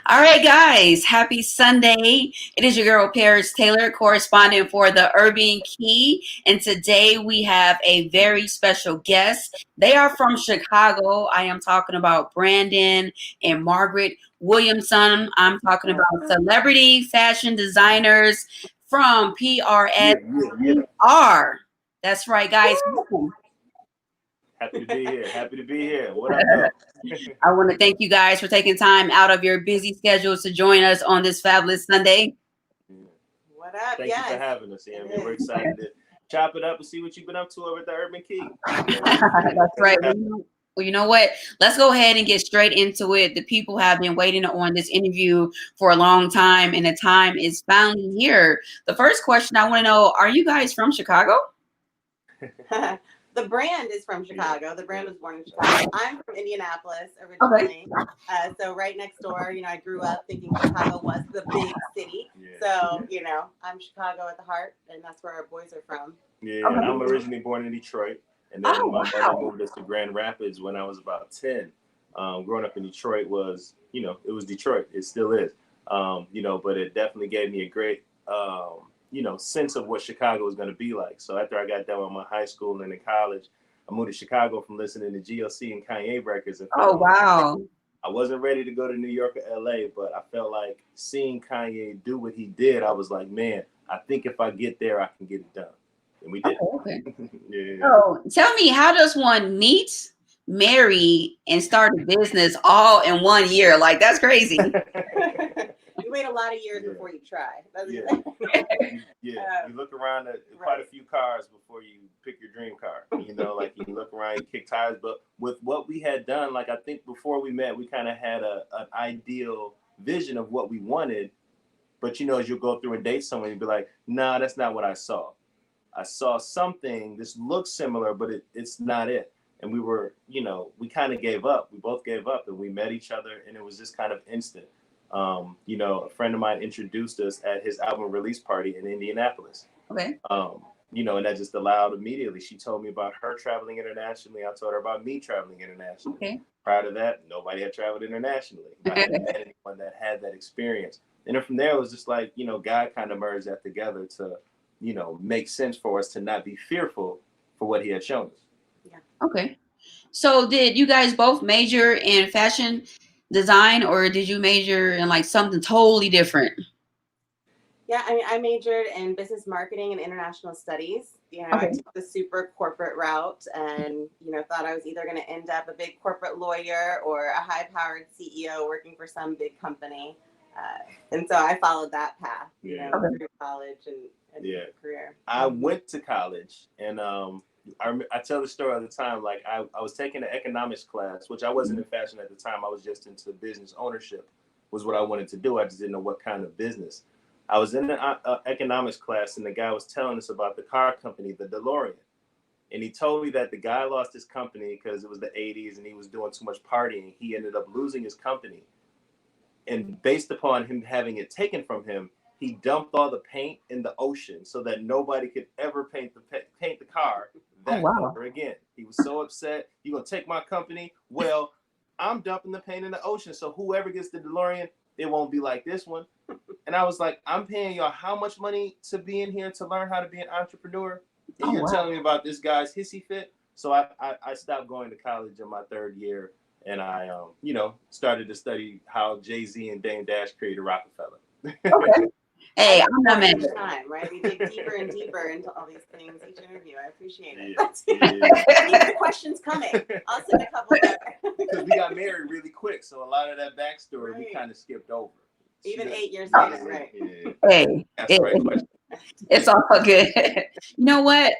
All right, guys, happy Sunday. It is your girl, Paris Taylor, correspondent for the Urban Key. And today we have a very special guest. They are from Chicago. I am talking about Brandon and Margaret Williamson. I'm talking about celebrity fashion designers from PRSVR. That's right, guys. Welcome. Happy to be here. Happy to be here. What up, though? I want to thank you guys for taking time out of your busy schedules to join us on this fabulous Sunday. What up? Thank you for having us, Ian. We're excited to chop it up and see what you've been up to over at the Urban Key. That's right. Well, you know what? Let's go ahead and get straight into it. The people have been waiting on this interview for a long time, and the time is finally here. The first question I want to know, are you guys from Chicago? The brand is from Chicago. The brand was born in Chicago. I'm from Indianapolis originally. Okay. So right next door, I grew up thinking Chicago was the big city. Yeah. So, I'm Chicago at the heart, and that's where our boys are from. Yeah, okay. I'm originally born in Detroit. And then my mother moved us to Grand Rapids when I was about 10. Growing up in Detroit was, it was Detroit. It still is. But it definitely gave me a great sense of what Chicago was going to be like. So after I got done with my high school and in college, I moved to Chicago from listening to GLC and Kanye records. And wow. I wasn't ready to go to New York or LA, but I felt like seeing Kanye do what he did, I was like, man, I think if I get there, I can get it done. And we did. Okay. Yeah. So tell me, how does one meet, marry, and start a business all in 1 year? Like, that's crazy. You wait a lot of years before you try. You look around at quite a few cars before you pick your dream car. Like you look around, you kick tires. But with what we had done, like I think before we met, we kind of had an ideal vision of what we wanted. But as you go through and date someone, you'd be like, nah, that's not what I saw. I saw something, this looks similar, but it's not it. And we were, we kind of gave up. We both gave up and we met each other and it was just kind of instant. A friend of mine introduced us at his album release party in Indianapolis. Okay. And that just allowed immediately. She told me about her traveling internationally. I told her about me traveling internationally. Okay. Prior to that, nobody had traveled internationally. I hadn't met anyone that had that experience. And then from there, it was just like, God kind of merged that together to, make sense for us to not be fearful for what he had shown us. Yeah. Okay. So did you guys both major in fashion design or did you major in like something totally different? Yeah, I majored in business marketing and international studies. Okay. I took the super corporate route and, thought I was either going to end up a big corporate lawyer or a high-powered CEO working for some big company. And so I followed that path, through college and career. I went to college and I tell the story all the time. Like I was taking an economics class, which I wasn't in fashion at the time. I was just into business ownership was what I wanted to do. I just didn't know what kind of business. I was in an economics class and the guy was telling us about the car company, the DeLorean. And he told me that the guy lost his company because it was the 80s and he was doing too much partying. He ended up losing his company. And based upon him having it taken from him, he dumped all the paint in the ocean so that nobody could ever paint the car that color again. He was so upset. You gonna take my company? Well, I'm dumping the paint in the ocean, so whoever gets the DeLorean, it won't be like this one. And I was like, I'm paying y'all how much money to be in here to learn how to be an entrepreneur? And you're telling me about this guy's hissy fit? So I stopped going to college in my third year, and I started to study how Jay-Z and Dame Dash created Rockefeller. Okay. Hey, I'm not mad. Time, right? We dig deeper and deeper into all these things each interview. I appreciate it. Yeah. Keep the questions coming. I'll send a couple there. Because we got married really quick, so a lot of that backstory we kind of skipped over. Even 8 years later, right? Yeah. Hey, that's the right question. It's all good. You know what?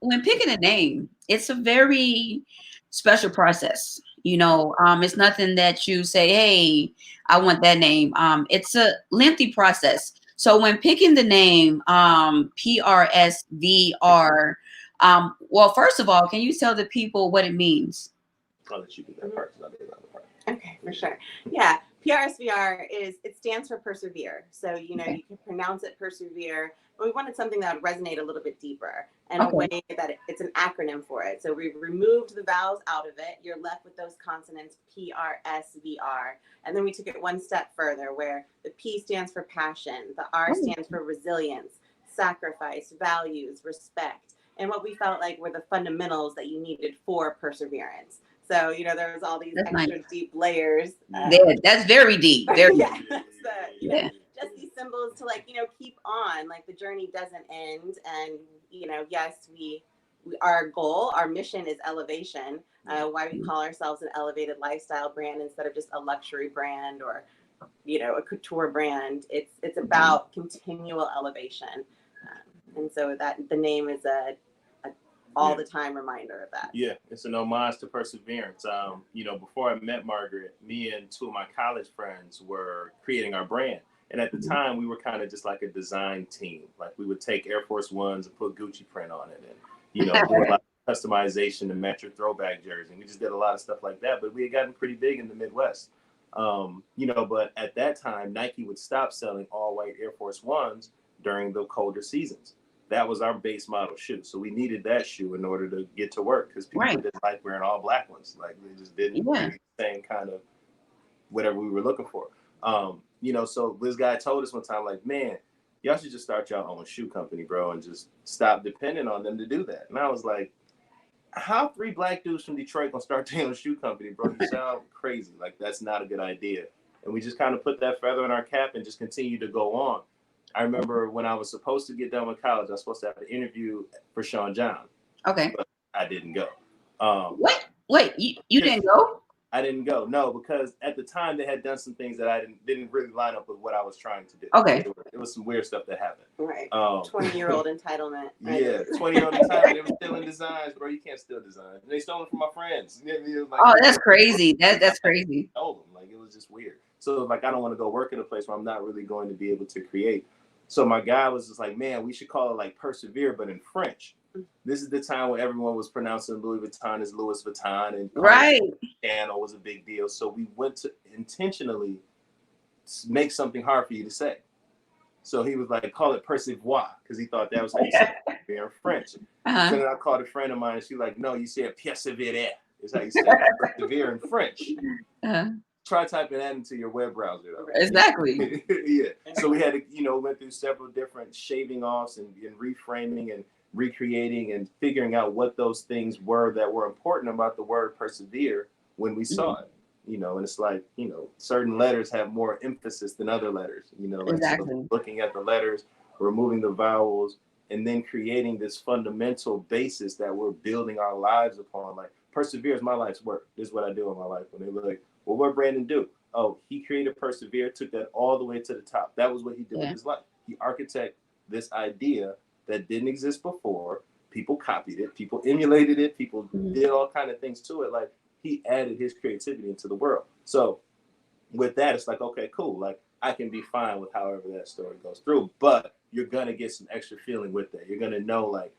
When picking a name, it's a very special process. It's nothing that you say, hey, I want that name. It's a lengthy process. So when picking the name PRSVR, well, first of all, can you tell the people what it means? I'll let you do that part. Okay, for sure. Yeah. PRSVR it stands for persevere. So, you know, Okay. you can pronounce it persevere, but we wanted something that would resonate a little bit deeper and a Okay. way that it's an acronym for it. So we removed the vowels out of it. You're left with those consonants, PRSVR. And then we took it one step further where the P stands for passion, the R Oh, stands for resilience, sacrifice, values, respect, and what we felt like were the fundamentals that you needed for perseverance. So, you know, there was all these that's nice. extra deep layers. Yeah, that's very deep. Very Yeah, deep. that's you Yeah. know, just these symbols to like, you know, keep on. Like the journey doesn't end, and you know, yes, we our goal, our mission is elevation. Why we call ourselves an elevated lifestyle brand instead of just a luxury brand or, you know, a couture brand. It's about continual elevation, and so that the name is a all the time reminder of that. Yeah, it's an homage to perseverance. You know, before I met Margaret, me and two of my college friends were creating our brand. And at the time, we were kind of just like a design team. Like we would take Air Force Ones and put Gucci print on it and, you know, do a lot of customization to match your throwback jersey. And we just did a lot of stuff like that. But we had gotten pretty big in the Midwest. You know, but at that time, Nike would stop selling all white Air Force Ones during the colder seasons. That was our base model shoe. So we needed that shoe in order to get to work because people Right. didn't like wearing all black ones. Like they just didn't Yeah. do the same kind of whatever we were looking for. You know, so this guy told us one time, like, man, y'all should just start your own shoe company, bro, and just stop depending on them to do that. And I was like, how 3 black dudes from Detroit gonna start their own shoe company, bro? You sound crazy. Like that's not a good idea. And we just kind of put that feather in our cap and just continue to go on. I remember when I was supposed to get done with college, I was supposed to have an interview for Sean John, Okay. but I didn't go. What? Wait, you didn't go? I didn't go. No, because at the time they had done some things that I didn't really line up with what I was trying to do. Okay. It was some weird stuff that happened. Right. 20-year-old entitlement. Right? Yeah, 20-year-old entitlement. They were stealing designs, bro. You can't steal designs. And they stole it from my friends. Like, Oh, that's crazy. That's crazy. I told them, like, it was just weird. So, like, I don't want to go work in a place where I'm not really going to be able to create. So my guy was just like, man, we should call it like persevere, but in French. This is the time when everyone was pronouncing Louis Vuitton as Louis Vuitton, and Right. channel was a big deal. So we went to intentionally make something hard for you to say. So he was like, call it persevoir, because he thought that was how you said it in French. So then I called a friend of mine, and she was like, no, you said persévérer is how you say persevere in French. Try typing that into your web browser, though. Exactly. Yeah. So we had to, you know, went through several different shaving offs and reframing and recreating and figuring out what those things were that were important about the word persevere when we saw it. You know, and it's like, you know, certain letters have more emphasis than other letters. You know, like Exactly. so looking at the letters, removing the vowels, and then creating this fundamental basis that we're building our lives upon. Like persevere is my life's work. This is what I do in my life. When they were like, well, what Brandon do? Oh, he created persevere, took that all the way to the top. That was what he did with his life. He architected this idea that didn't exist before. People copied it. People emulated it. People did all kind of things to it. Like he added his creativity into the world. So with that, it's like, okay, cool. Like I can be fine with however that story goes through, but you're going to get some extra feeling with that. You're going to know, like,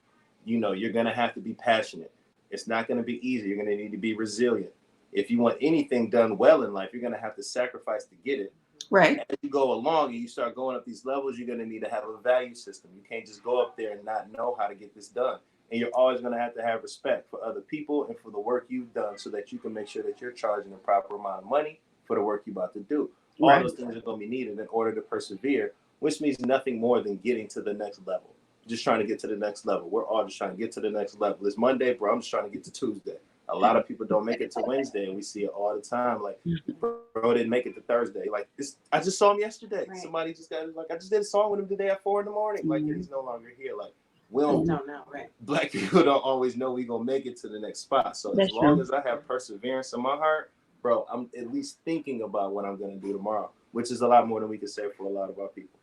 you know, you're going to have to be passionate. It's not going to be easy. You're going to need to be resilient. If you want anything done well in life, you're going to have to sacrifice to get it. Right. As you go along and you start going up these levels, you're going to need to have a value system. You can't just go up there and not know how to get this done. And you're always going to have respect for other people and for the work you've done so that you can make sure that you're charging the proper amount of money for the work you're about to do. All those things are going to be needed in order to persevere, which means nothing more than getting to the next level. Just trying to get to the next level. We're all just trying to get to the next level. It's Monday, bro. I'm just trying to get to Tuesday. A lot of people don't make it to Wednesday, and we see it all the time. Like, bro didn't make it to Thursday. Like, I just saw him yesterday. Right. Somebody just got, like, I just did a song with him today at 4 a.m. Like, he's no longer here. Like, we don't know, right? Black people don't always know we gonna make it to the next spot. So as long as I have perseverance in my heart, bro, I'm at least thinking about what I'm gonna do tomorrow, which is a lot more than we can say for a lot of our people.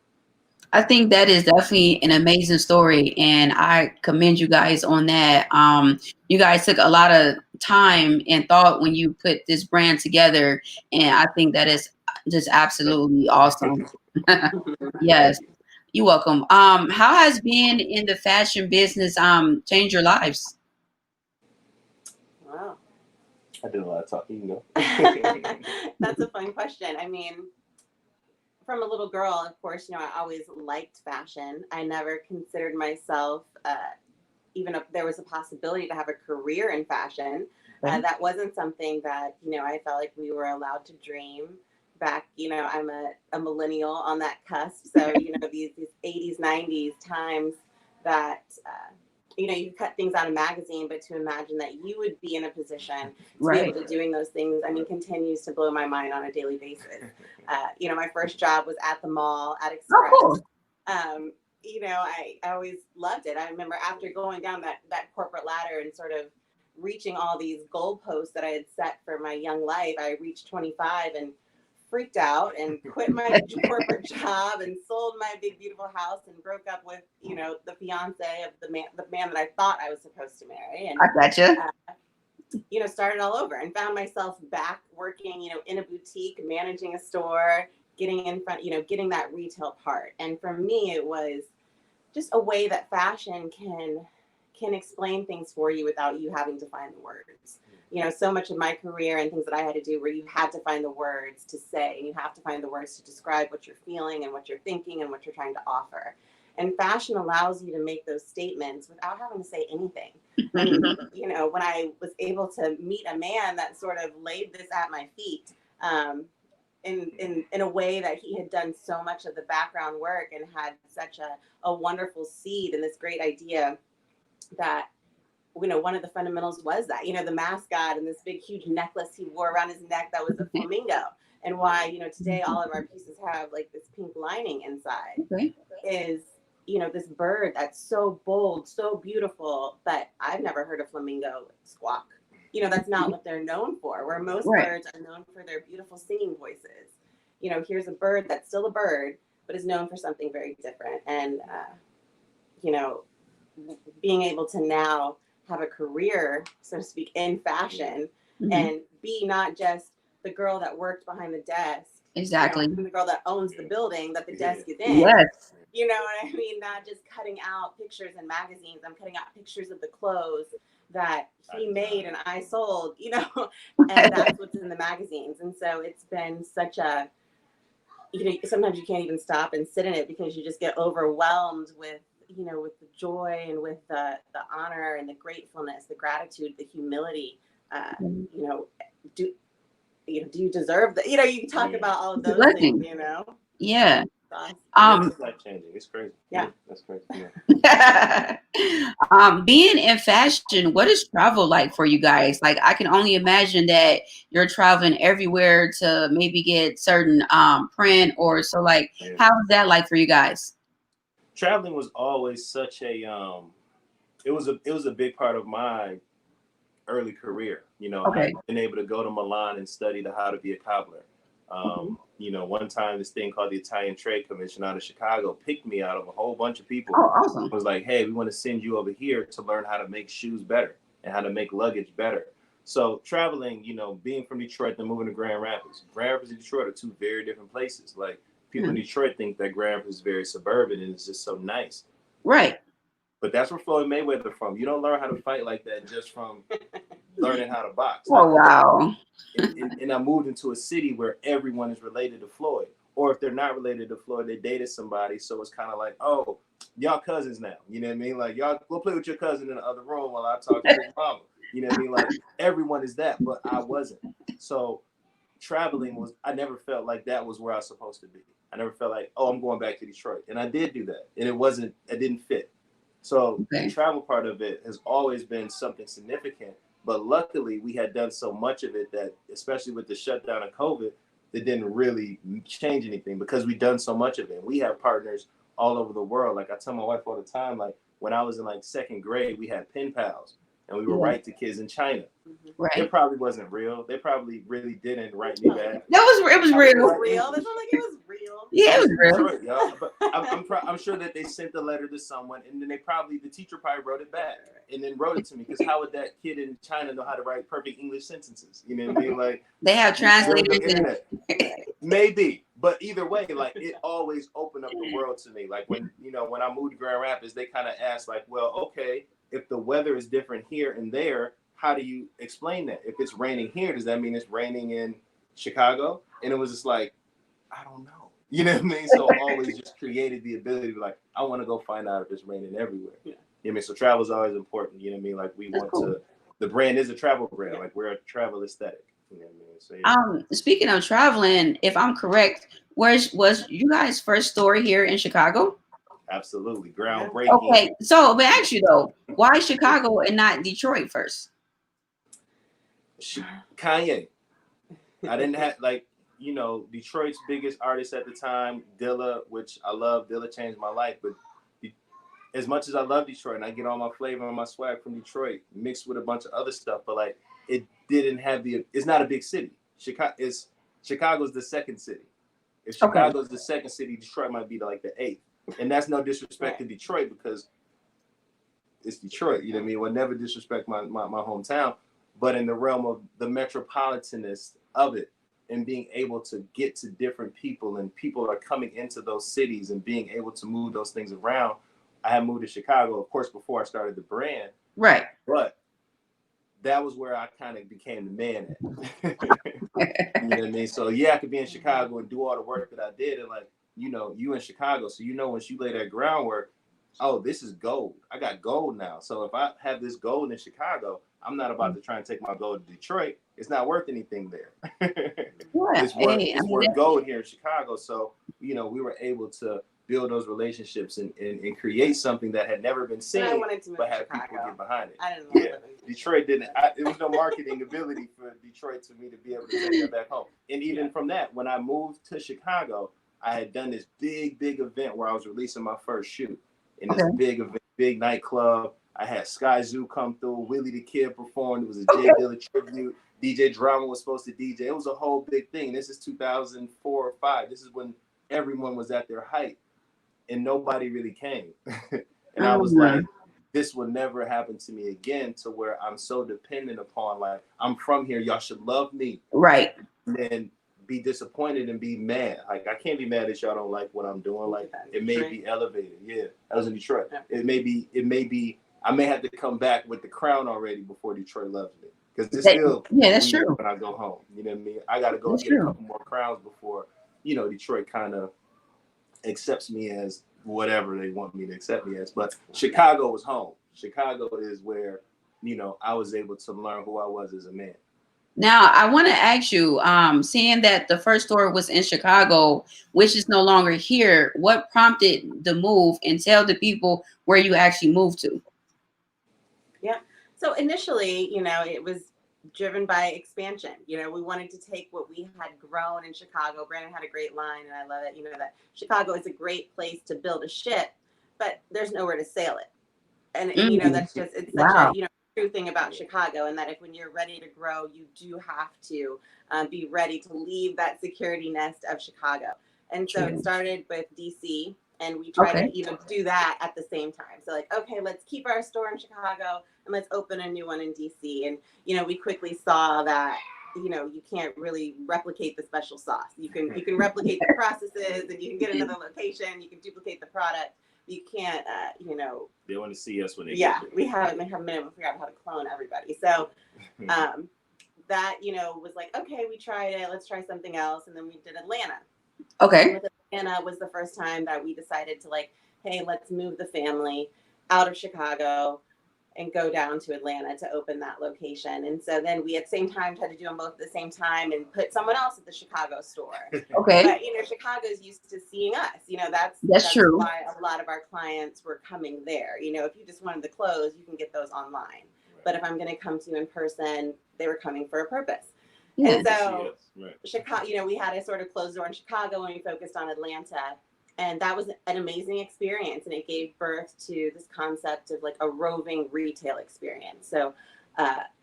I think that is definitely an amazing story, and I commend you guys on that. You guys took a lot of time and thought when you put this brand together, and I think that is just absolutely awesome. Yes, you're welcome. How has being in the fashion business changed your lives? Wow. I did a lot of talking. You know. That's a fun question. I mean, from a little girl, of course, I always liked fashion. I never considered myself, even if there was a possibility to have a career in fashion. That wasn't something that, I felt like we were allowed to dream back. I'm a millennial on that cusp. So, these 80s, 90s times that, you cut things out of magazine, but to imagine that you would be in a position to be able to doing those things, continues to blow my mind on a daily basis. My first job was at the mall at Express. Oh, cool. I always loved it. I remember after going down that corporate ladder and sort of reaching all these goalposts that I had set for my young life, I reached 25 and freaked out and quit my corporate job and sold my big beautiful house and broke up with the fiance of the man that I thought I was supposed to marry, and I gotcha. Started all over and found myself back working in a boutique, managing a store, getting in front, getting that retail part. And for me, it was just a way that fashion can explain things for you without you having to find the words. So much of my career and things that I had to do where you had to find the words to say, and you have to find the words to describe what you're feeling and what you're thinking and what you're trying to offer. And fashion allows you to make those statements without having to say anything. And, when I was able to meet a man that sort of laid this at my feet, in a way that he had done so much of the background work and had such a wonderful seed and this great idea that, one of the fundamentals was that, the mascot and this big, huge necklace he wore around his neck that was a flamingo. And why, today all of our pieces have like this pink lining inside is, this bird that's so bold, so beautiful, but I've never heard a flamingo squawk. That's not what they're known for, where most birds are known for their beautiful singing voices. Here's a bird that's still a bird, but is known for something very different. And, being able to now have a career, so to speak, in fashion and be not just the girl that worked behind the desk. Exactly. The girl that owns the building that the desk is in. Yes. You know what I mean? Not just cutting out pictures in magazines. I'm cutting out pictures of the clothes that he made and I sold, and that's what's in the magazines. And so it's been such a, sometimes you can't even stop and sit in it because you just get overwhelmed with, with the joy and with the honor and the gratefulness, the gratitude, the humility. Do you deserve that? You talk about all of those things, Yeah. It's life changing. It's crazy. Yeah. That's crazy. Yeah. Being in fashion, what is travel like for you guys? Like, I can only imagine that you're traveling everywhere to maybe get certain print or so. Like, how is that like for you guys? Traveling was always such a it was a big part of my early career. I've been able to go to Milan and study how to be a cobbler. One time this thing called the Italian Trade Commission out of Chicago picked me out of a whole bunch of people. Oh, awesome. It was like, hey, we want to send you over here to learn how to make shoes better and how to make luggage better. So traveling, being from Detroit and moving to Grand Rapids. Grand Rapids and Detroit are two very different places. Like, people in Detroit think that Grand Rapids is very suburban and it's just so nice. Right. But that's where Floyd Mayweather from. You don't learn how to fight like that just from learning how to box. Oh, wow. And I moved into a city where everyone is related to Floyd. Or if they're not related to Floyd, they dated somebody. So it's kind of like, oh, y'all cousins now. You know what I mean? Like, y'all go play with your cousin in the other room while I talk to his mama. You know what I mean? Like, everyone is that, but I wasn't. So traveling I never felt like that was where I was supposed to be. I never felt like, oh, I'm going back to Detroit. And I did do that. And it didn't fit. So the travel part of it has always been something significant. But luckily, we had done so much of it that, especially with the shutdown of COVID, it didn't really change anything because we've done so much of it. We have partners all over the world. Like, I tell my wife all the time, like, when I was in like second grade, we had pen pals. And we would write to kids in China. Right. It probably wasn't real. They probably really didn't write me back. It was real. It was real. That sounded like it was real. Yeah, it was real. Detroit, y'all. But I'm sure that they sent the letter to someone, and then the teacher probably wrote it back, and then wrote it to me. Because how would that kid in China know how to write perfect English sentences? You know what I mean? Like, they have translators. Maybe, but either way, like, it always opened up the world to me. Like, when I moved to Grand Rapids, they kind of asked, like, well, okay, if the weather is different here and there, how do you explain that? If it's raining here, does that mean it's raining in Chicago? And it was just like, I don't know. You know what I mean? So always just created the ability to be like, I want to go find out if it's raining everywhere. Yeah. You know what I mean? So travel is always important. You know what I mean? Like we want to, the brand is a travel brand. Like we're a travel aesthetic. You know what I mean? So, yeah. Speaking of traveling, if I'm correct, was you guys' first store here in Chicago? Absolutely. Groundbreaking. Okay. So, but actually though, why Chicago and not Detroit first? Kanye. I didn't have like, you know, Detroit's biggest artist at the time, Dilla, which I love. Dilla changed my life. But as much as I love Detroit and I get all my flavor and my swag from Detroit mixed with a bunch of other stuff, but like it didn't have it's not a big city. Chicago's the second city. If Chicago's the second city, Detroit might be like the eighth. And that's no disrespect to Detroit because it's Detroit. You know what I mean? We'll never disrespect my hometown. But in the realm of the metropolitanness of it and being able to get to different people and people are coming into those cities and being able to move those things around. I had moved to Chicago, of course, before I started the brand. Right. But that was where I kind of became the man at. You know what I mean? So yeah, I could be in Chicago and do all the work that I did. And like, you know, you in Chicago. So you know once you lay that groundwork, oh, this is gold. I got gold now. So if I have this gold in Chicago, I'm not about to try and take my gold to Detroit. It's not worth anything there. It's worth gold here in Chicago. So, you know, we were able to build those relationships and create something that had never been seen, but had people get behind it. I didn't know Detroit didn't. There was no marketing ability for Detroit to me to be able to take that back home. And even from that, when I moved to Chicago, I had done this big event where I was releasing my first shoe in this big event, big nightclub. I had Sky Zoo come through. Willie the Kid performed. It was a Jay Dilla tribute. DJ Drama was supposed to DJ. It was a whole big thing. This is 2004 or 5. This is when everyone was at their height. And nobody really came. And I was like, this will never happen to me again, to where I'm so dependent upon, like, I'm from here. Y'all should love me. Right. And then be disappointed and be mad. Like, I can't be mad that y'all don't like what I'm doing. Like, it may be elevated. Yeah, I was in Detroit. Yeah. It may be, I may have to come back with the crown already before Detroit loves me. Because it's still, that's true. When I go home, you know what I mean? I got to go get a couple more crowns before, you know, Detroit kind of accepts me as whatever they want me to accept me as. But Chicago was home. Chicago is where, you know, I was able to learn who I was as a man. Now, I want to ask you, seeing that the first store was in Chicago, which is no longer here, what prompted the move, and tell the people where you actually moved to? Yeah. So initially, you know, it was driven by expansion. You know, we wanted to take what we had grown in Chicago. Brandon had a great line, and I love it. You know, that Chicago is a great place to build a ship, but there's nowhere to sail it. And you know, that's just, it's such a, you know, true thing about Chicago, and that if when you're ready to grow, you do have to be ready to leave that security nest of Chicago. And so it started with DC, and we tried to, you know, do that at the same time. So like, okay, let's keep our store in Chicago and let's open a new one in DC. And, you know, we quickly saw that, you know, you can't really replicate the special sauce. You can replicate the processes, and you can get another location, you can duplicate the product. You can't, you know. They want to see us when they get there. We have a minute. We figured out how to clone everybody. So that, you know, was like, okay, we tried it. Let's try something else. And then we did Atlanta. Okay. Atlanta was the first time that we decided to, like, hey, let's move the family out of Chicago and go down to Atlanta to open that location. And so then we at the same time tried to do them both at the same time and put someone else at the Chicago store. Okay. But, you know, Chicago's used to seeing us. You know, that's true. Why a lot of our clients were coming there. You know, if you just wanted the clothes, you can get those online. Right. But if I'm going to come to you in person, they were coming for a purpose. Yeah. And so Chicago, you know, we had a sort of closed door in Chicago and we focused on Atlanta. And that was an amazing experience. And it gave birth to this concept of like a roving retail experience. So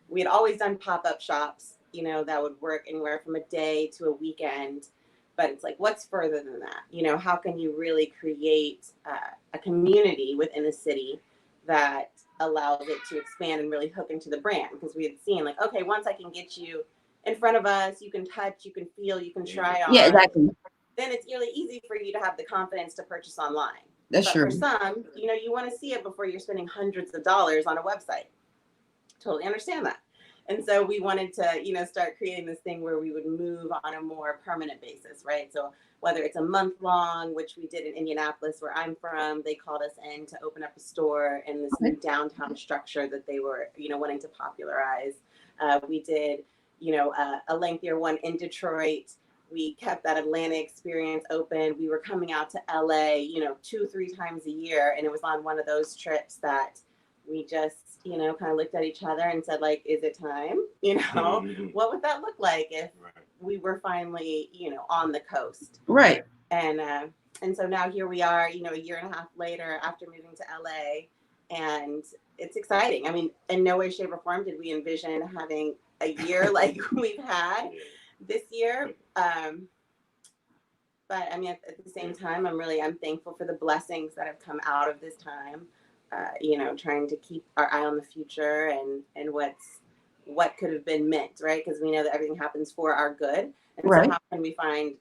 we had always done pop-up shops, you know, that would work anywhere from a day to a weekend. But it's like, what's further than that? You know, how can you really create a community within a city that allows it to expand and really hook into the brand? Because we had seen like, okay, once I can get you in front of us, you can touch, you can feel, you can try on. Yeah, exactly. Then it's really easy for you to have the confidence to purchase online. That's true. For some, you know, you want to see it before you're spending hundreds of dollars on a website. Totally understand that. And so we wanted to, start creating this thing where we would move on a more permanent basis, right? So whether it's a month long, which we did in Indianapolis, where I'm from, they called us in to open up a store in this new downtown structure that they were, wanting to popularize. We did, a lengthier one in Detroit. We kept that Atlanta experience open. We were coming out to LA, 2-3 times a year. And it was on one of those trips that we just, kind of looked at each other and said, like, is it time? What would that look like if we were finally, on the coast? Right. And so now here we are, a year and a half later after moving to LA, and it's exciting. I mean, in no way, shape, or form did we envision having a year like we've had this year. But I mean, at the same time, I'm thankful for the blessings that have come out of this time. Trying to keep our eye on the future and what could have been meant, right? Because we know that everything happens for our good. And so how can we find,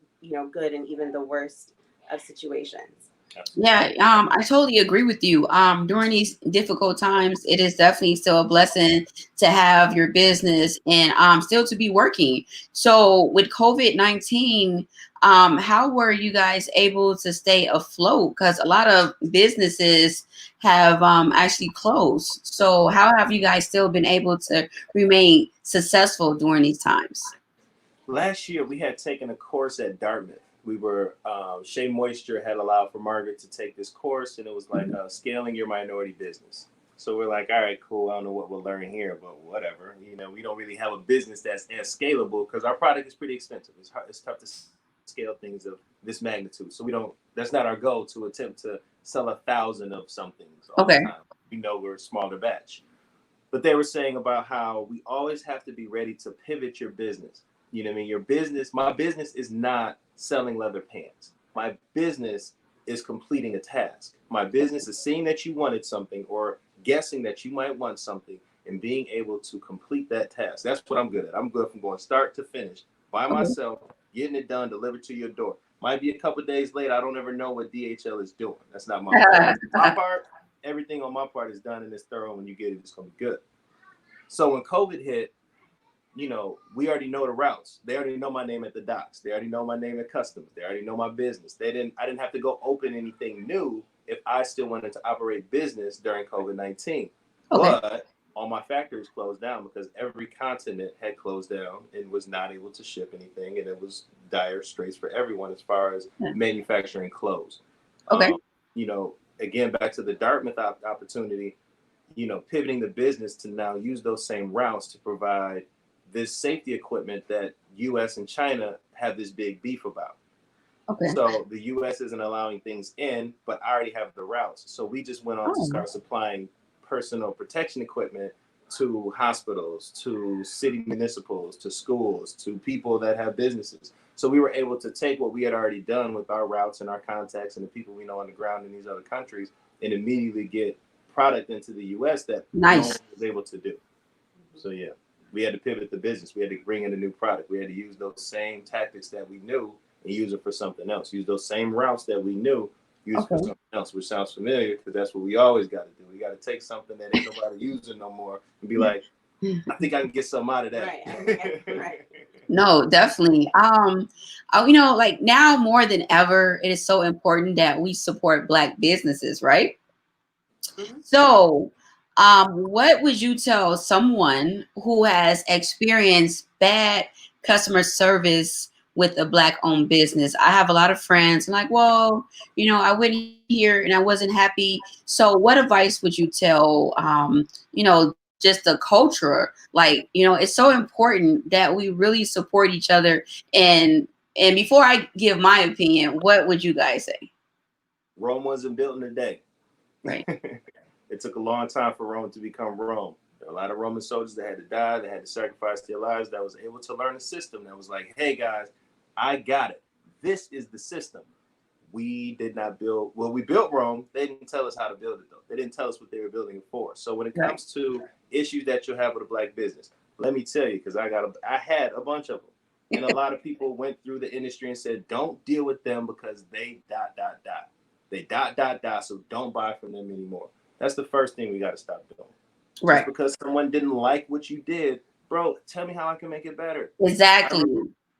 good in even the worst of situations? Yeah, I totally agree with you. During these difficult times, it is definitely still a blessing to have your business and still to be working. So with COVID-19, how were you guys able to stay afloat? Because a lot of businesses have actually closed. So how have you guys still been able to remain successful during these times? Last year, we had taken a course at Dartmouth. We were, Shea Moisture had allowed for Margaret to take this course, and it was like scaling your minority business. So we're like, all right, cool. I don't know what we'll learn here, but whatever. We don't really have a business that's as scalable because our product is pretty expensive. It's tough to scale things of this magnitude. So that's not our goal to attempt to sell 1,000 of something all the time. We know we're a smaller batch. But they were saying about how we always have to be ready to pivot your business. You know what I mean? My business is not selling leather pants. My business is completing a task. My business is seeing that you wanted something or guessing that you might want something and being able to complete that task. That's what I'm good at. I'm good from going start to finish by myself, getting it done, delivered to your door. Might be a couple of days later. I don't ever know what DHL is doing. That's not my part. My part, everything on my part is done and it's thorough. When you get it, it's going to be good. So when COVID hit, we already know the routes. They already know my name at the docks. They already know my name at customs. They already know my business. I didn't have to go open anything new if I still wanted to operate business during COVID-19. But all my factories closed down because every continent had closed down and was not able to ship anything. And it was dire straits for everyone as far as manufacturing clothes. Again, back to the Dartmouth opportunity, pivoting the business to now use those same routes to provide this safety equipment that U.S. and China have this big beef about. So the U.S. isn't allowing things in, but I already have the routes. So we just went on to start supplying personal protection equipment to hospitals, to city municipals, to schools, to people that have businesses. So we were able to take what we had already done with our routes and our contacts and the people we know on the ground in these other countries and immediately get product into the U.S. that no one was able to do. So yeah. We had to pivot the business. We had to bring in a new product. We had to use those same tactics that we knew and use it for something else. Use those same routes that we knew, use for something else, which sounds familiar because that's what we always got to do. We got to take something that ain't nobody using no more and be like, I think I can get something out of that. Right. No, definitely. Like now more than ever, it is so important that we support Black businesses, right? So what would you tell someone who has experienced bad customer service with a Black-owned business? I have a lot of friends like, well, I went here and I wasn't happy. So what advice would you tell, just the culture? Like, it's so important that we really support each other. And before I give my opinion, what would you guys say? Rome wasn't built in a day. Right. It took a long time for Rome to become Rome. There were a lot of Roman soldiers that had to die, that had to sacrifice their lives, that was able to learn a system that was like, hey guys, I got it. This is the system. We did not build, we built Rome. They didn't tell us how to build it though. They didn't tell us what they were building it for. So when it comes to issues that you'll have with a Black business, let me tell you, because I had a bunch of them. And a lot of people went through the industry and said, don't deal with them because they ... They ... So don't buy from them anymore. That's the first thing we got to stop doing. Just because someone didn't like what you did bro, tell me how I can make it better. Exactly.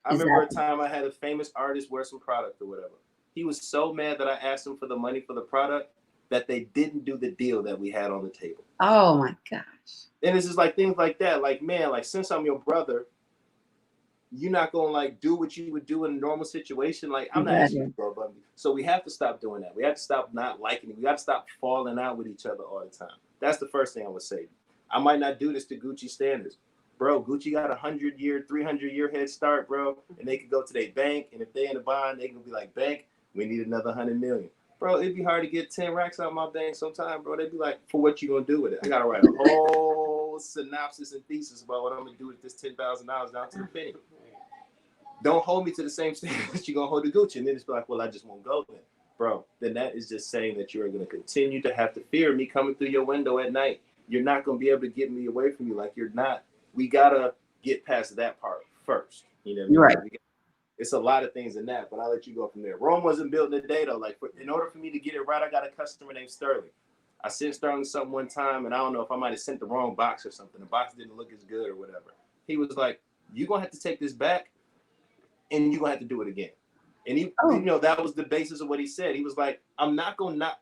I remember a time I had a famous artist wear some product or whatever. He was so mad that I asked him for the money for the product that they didn't do the deal that we had on the table. Oh my gosh. And it's just like things like that. Like, man, like since I'm your brother, you're not gonna like do what you would do in a normal situation. Like, I'm not asking you to go above me. So we have to stop doing that. We have to stop not liking it. We got to stop falling out with each other all the time. That's the first thing I would say. I might not do this to Gucci standards. Bro, Gucci got 100-year, 300-year head start, bro. And they could go to their bank, and if they in a bond, they can be like, bank, we need another 100 million. Bro, it'd be hard to get 10 racks out of my bank sometime, bro. They'd be like, for what you gonna do with it? I gotta write a whole synopsis and thesis about what I'm gonna do with this $10,000 down to the penny. Don't hold me to the same standard that you're gonna hold the Gucci. And then it's like, well, I just won't go then. Bro, then that is just saying that you're gonna continue to have to fear me coming through your window at night. You're not gonna be able to get me away from you. Like, you're not. We gotta get past that part first. You know what I mean? Right. It's a lot of things in that, but I'll let you go from there. Rome wasn't built in a day, though. Like, in order for me to get it right, I got a customer named Sterling. I sent Sterling something one time, and I don't know if I might have sent the wrong box or something. The box didn't look as good or whatever. He was like, you're going to have to take this back, and you're going to have to do it again. And he, you know, that was the basis of what he said. He was like, I'm not gonna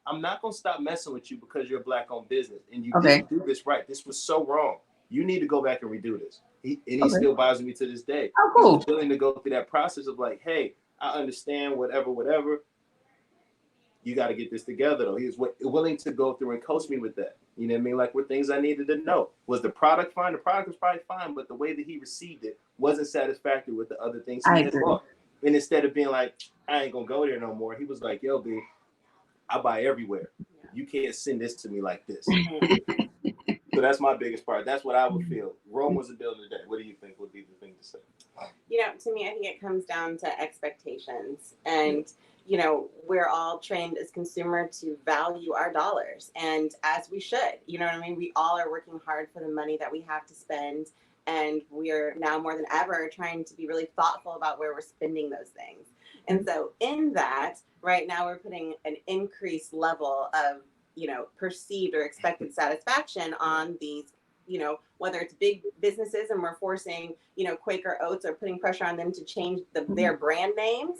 stop messing with you because you're a Black-owned business, and you didn't do this right. This was so wrong. You need to go back and redo this. He still bothers me to this day. Oh, cool. He's willing to go through that process of like, hey, I understand whatever. You got to get this together, though. He was willing to go through and coach me with that. You know what I mean? Like, were things I needed to know. Was the product fine? The product was probably fine, but the way that he received it wasn't satisfactory with the other things he had bought. And instead of being like, I ain't going to go there no more, he was like, yo, B, I buy everywhere. You can't send this to me like this. So that's my biggest part. That's what I would feel. Rome wasn't built today. What do you think would be the thing to say? You know, to me, I think it comes down to expectations. And, you know, we're all trained as consumers to value our dollars. And as we should, you know what I mean? We all are working hard for the money that we have to spend. And we're now more than ever trying to be really thoughtful about where we're spending those things. And so in that, right now we're putting an increased level of, you know, perceived or expected satisfaction on these, you know, whether it's big businesses and we're forcing, you know, Quaker Oats or putting pressure on them to change their brand names,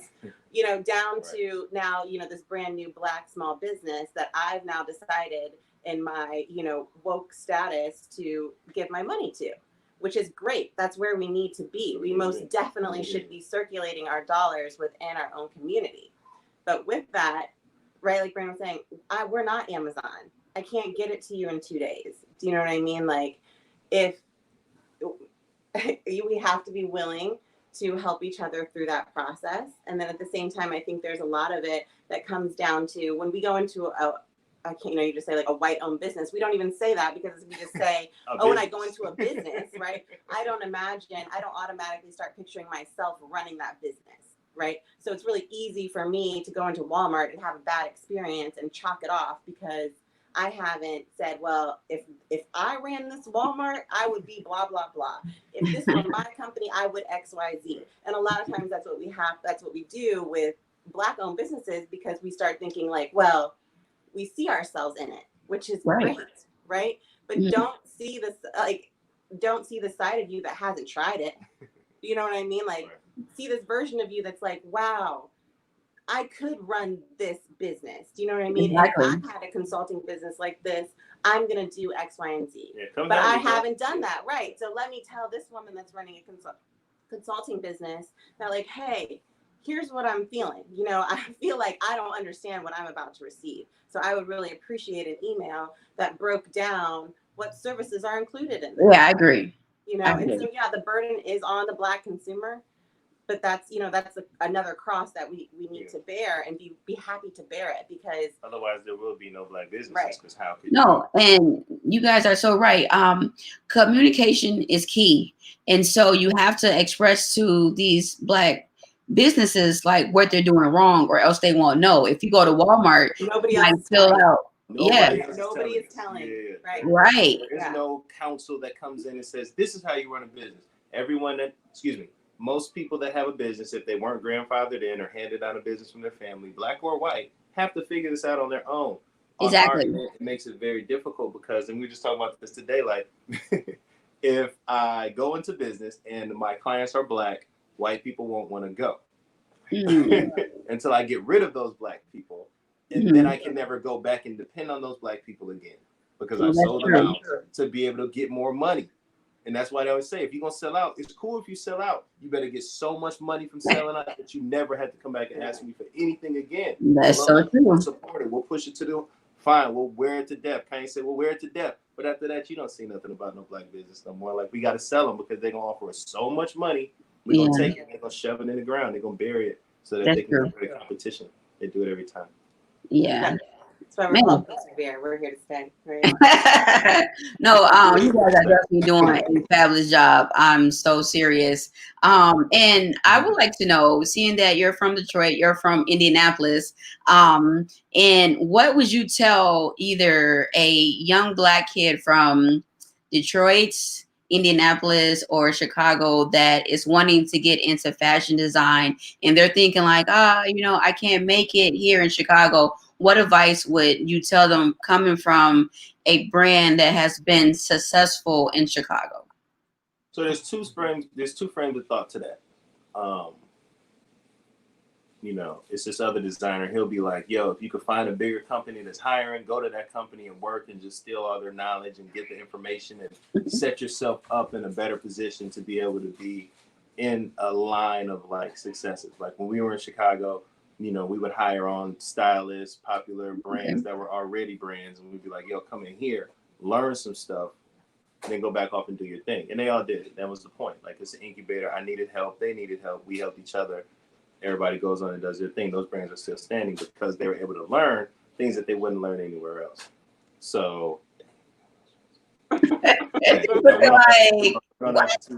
you know, down to now, you know, this brand new Black small business that I've now decided in my, you know, woke status to give my money to, which is great. That's where we need to be. We most definitely should be circulating our dollars within our own community. But with that, right, like Brandon was saying, we're not Amazon. I can't get it to you in 2 days. Do you know what I mean? Like, if we have to be willing to help each other through that process. And then at the same time, I think there's a lot of it that comes down to when we go into you just say like a white-owned business. We don't even say that because we just say, when I go into a business, right? I don't automatically start picturing myself running that business. Right. So it's really easy for me to go into Walmart and have a bad experience and chalk it off because I haven't said, well, if I ran this Walmart, I would be blah, blah, blah. If this were my company, I would X, Y, Z. And a lot of times that's what we do with Black-owned businesses because we start thinking like, well, we see ourselves in it, which is great. Right. But don't see the side of you that hasn't tried it. You know what I mean? Like, see this version of you that's like, wow, I could run this business. Do you know what I mean? Exactly. And if I had a consulting business like this, I'm going to do X, Y, and Z. But I haven't done that. Right. So let me tell this woman that's running a consulting business that like, hey, here's what I'm feeling. You know, I feel like I don't understand what I'm about to receive. So I would really appreciate an email that broke down what services are included in this. Yeah, I agree. You know, and so, the burden is on the Black consumer. But that's another cross that we need to bear and be happy to bear it because otherwise there will be no Black businesses. Right. Because how could and you guys are so right. Communication is key, and so you have to express to these Black businesses like what they're doing wrong, or else they won't know. If you go to Walmart, nobody else is telling. Nobody is telling. Yeah. Right. There's no counsel that comes in and says this is how you run a business. Most people that have a business, if they weren't grandfathered in or handed down a business from their family, Black or white, have to figure this out on their own. Exactly. It makes it very difficult because, and we were just talking about this today, like if I go into business and my clients are black, white people won't want to go until I get rid of those black people. And then I can never go back and depend on those black people again because I sold them out to be able to get more money. And that's why they always say, if you're going to sell out, it's cool if you sell out. You better get so much money from selling out that you never have to come back and ask me for anything again. That's so true. We'll support it. We'll push it to the fine. We'll wear it to death. Kanye said, we'll wear it to death. But after that, you don't see nothing about no black business no more. Like, we got to sell them because they're going to offer us so much money. We're going to take it. They're going to shove it in the ground. They're going to bury it so that they can get rid of competition. They do it every time. Yeah. That's why we're called PRSVR. We're here to stay. Right? No, you guys are definitely doing a fabulous job. I'm so serious. And I would like to know, seeing that you're from Detroit, you're from Indianapolis, and what would you tell either a young black kid from Detroit, Indianapolis, or Chicago that is wanting to get into fashion design and they're thinking like, I can't make it here in Chicago? What advice would you tell them coming from a brand that has been successful in Chicago? So there's two frames of thought to that. It's this other designer. He'll be like, yo, if you could find a bigger company that's hiring, go to that company and work and just steal all their knowledge and get the information and set yourself up in a better position to be able to be in a line of like successes. Like when we were in Chicago, we would hire on stylists, popular brands that were already brands. And we'd be like, yo, come in here, learn some stuff, and then go back off and do your thing. And they all did it. That was the point. Like, it's an incubator. I needed help. They needed help. We helped each other. Everybody goes on and does their thing. Those brands are still standing because they were able to learn things that they wouldn't learn anywhere else. So, not too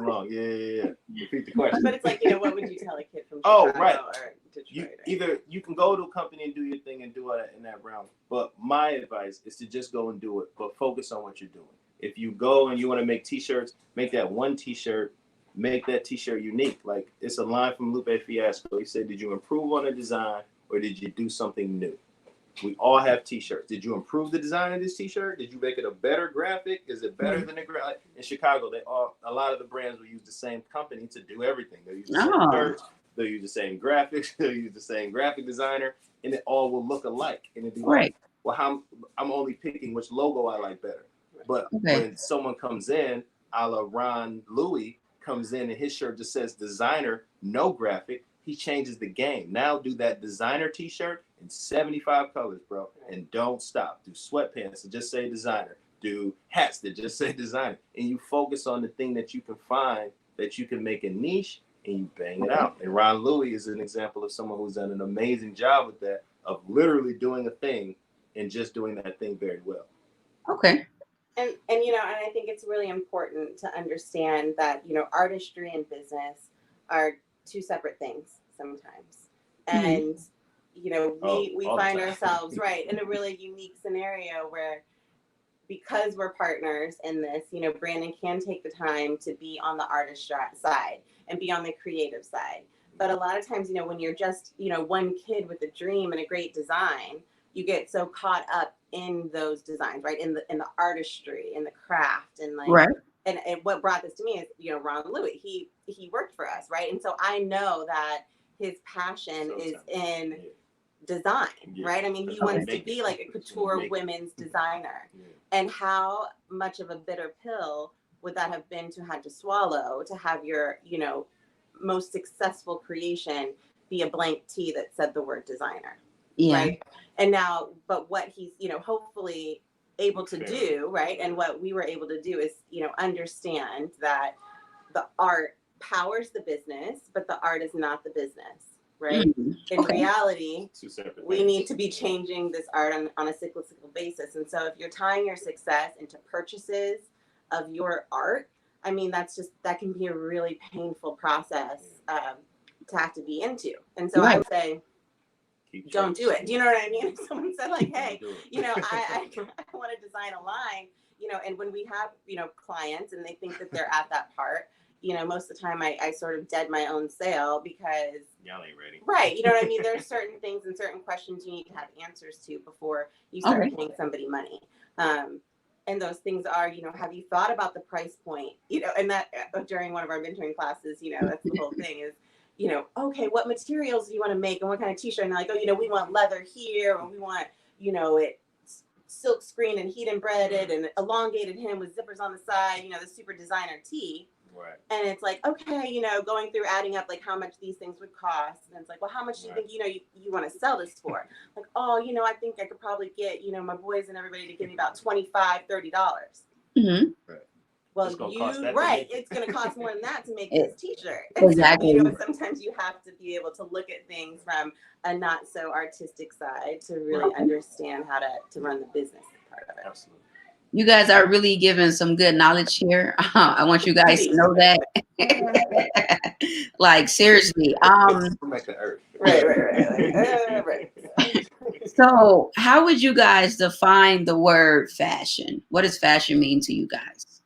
long. Yeah. Repeat the question. But it's like, what would you tell a kid from Chicago or Detroit? Either you can go to a company and do your thing and do all that in that realm. But my advice is to just go and do it, but focus on what you're doing. If you go and you want to make t-shirts, make that one t-shirt, make that t-shirt unique. Like, it's a line from Lupe Fiasco. He said, did you improve on the design or did you do something new? We all have t-shirts. Did you improve the design of this t-shirt? Did you make it a better graphic? Is it better than the graphic? In Chicago, a lot of the brands will use the same company to do everything. They'll use the same shirts, they'll use the same graphics, they'll use the same graphic designer, and it all will look alike. And it'd be like, well, I'm only picking which logo I like better. But when someone comes in, a la Ron Louis, comes in and his shirt just says designer, no graphic, he changes the game. Now do that designer t-shirt in 75 colors, bro, and don't stop. Do sweatpants that just say designer. Do hats that just say designer. And you focus on the thing that you can find that you can make a niche and you bang it out. And Ron Louis is an example of someone who's done an amazing job with that, of literally doing a thing and just doing that thing very well. Okay. And I think it's really important to understand that, artistry and business are two separate things sometimes. And, we find ourselves in a really unique scenario where, because we're partners in this, Brandon can take the time to be on the artist side and be on the creative side. But a lot of times, when you're just, one kid with a dream and a great design, you get so caught up in those designs, right? In the artistry, in the craft, and and what brought this to me is, Ron Louis. He worked for us, right? And so I know that his passion is in design, right? I mean, he wants to be like a couture women's designer. And how much of a bitter pill would that have been to have to swallow to have your, most successful creation be a blank tee that said the word designer? Right. And now, but what he's, hopefully able to do, right. And what we were able to do is, understand that the art powers the business, but the art is not the business. Right. In reality, we need to be changing this art on a cyclical basis. And so if you're tying your success into purchases of your art, I mean, that can be a really painful process to have to be into. And so I would say, don't do it. Do you know what I mean? If someone said like, hey, I want to design a line, and when we have, clients and they think that they're at that part, most of the time I sort of dead my own sale because y'all ain't ready. Right. You know what I mean? There's certain things and certain questions you need to have answers to before you start paying somebody money. And those things are, have you thought about the price point? And that during one of our mentoring classes, that's the whole thing is, okay, what materials do you want to make and what kind of t-shirt? And they're like, oh, we want leather here, or we want, it silk screen and heat embedded and elongated hem with zippers on the side, the super designer tee. Right. And it's like, okay, going through adding up like how much these things would cost. And it's like, well, how much do you think, you want to sell this for? Like, oh, I think I could probably get, my boys and everybody to give me about $25, $30. Mm-hmm. Right. Well, it's going to cost more than that to make this t-shirt. Exactly. So, sometimes you have to be able to look at things from a not so artistic side to really understand how to run the business part of it. Absolutely. You guys are really giving some good knowledge here. I want you guys to know that. Like, seriously. Back to earth. Right. So how would you guys define the word fashion? What does fashion mean to you guys?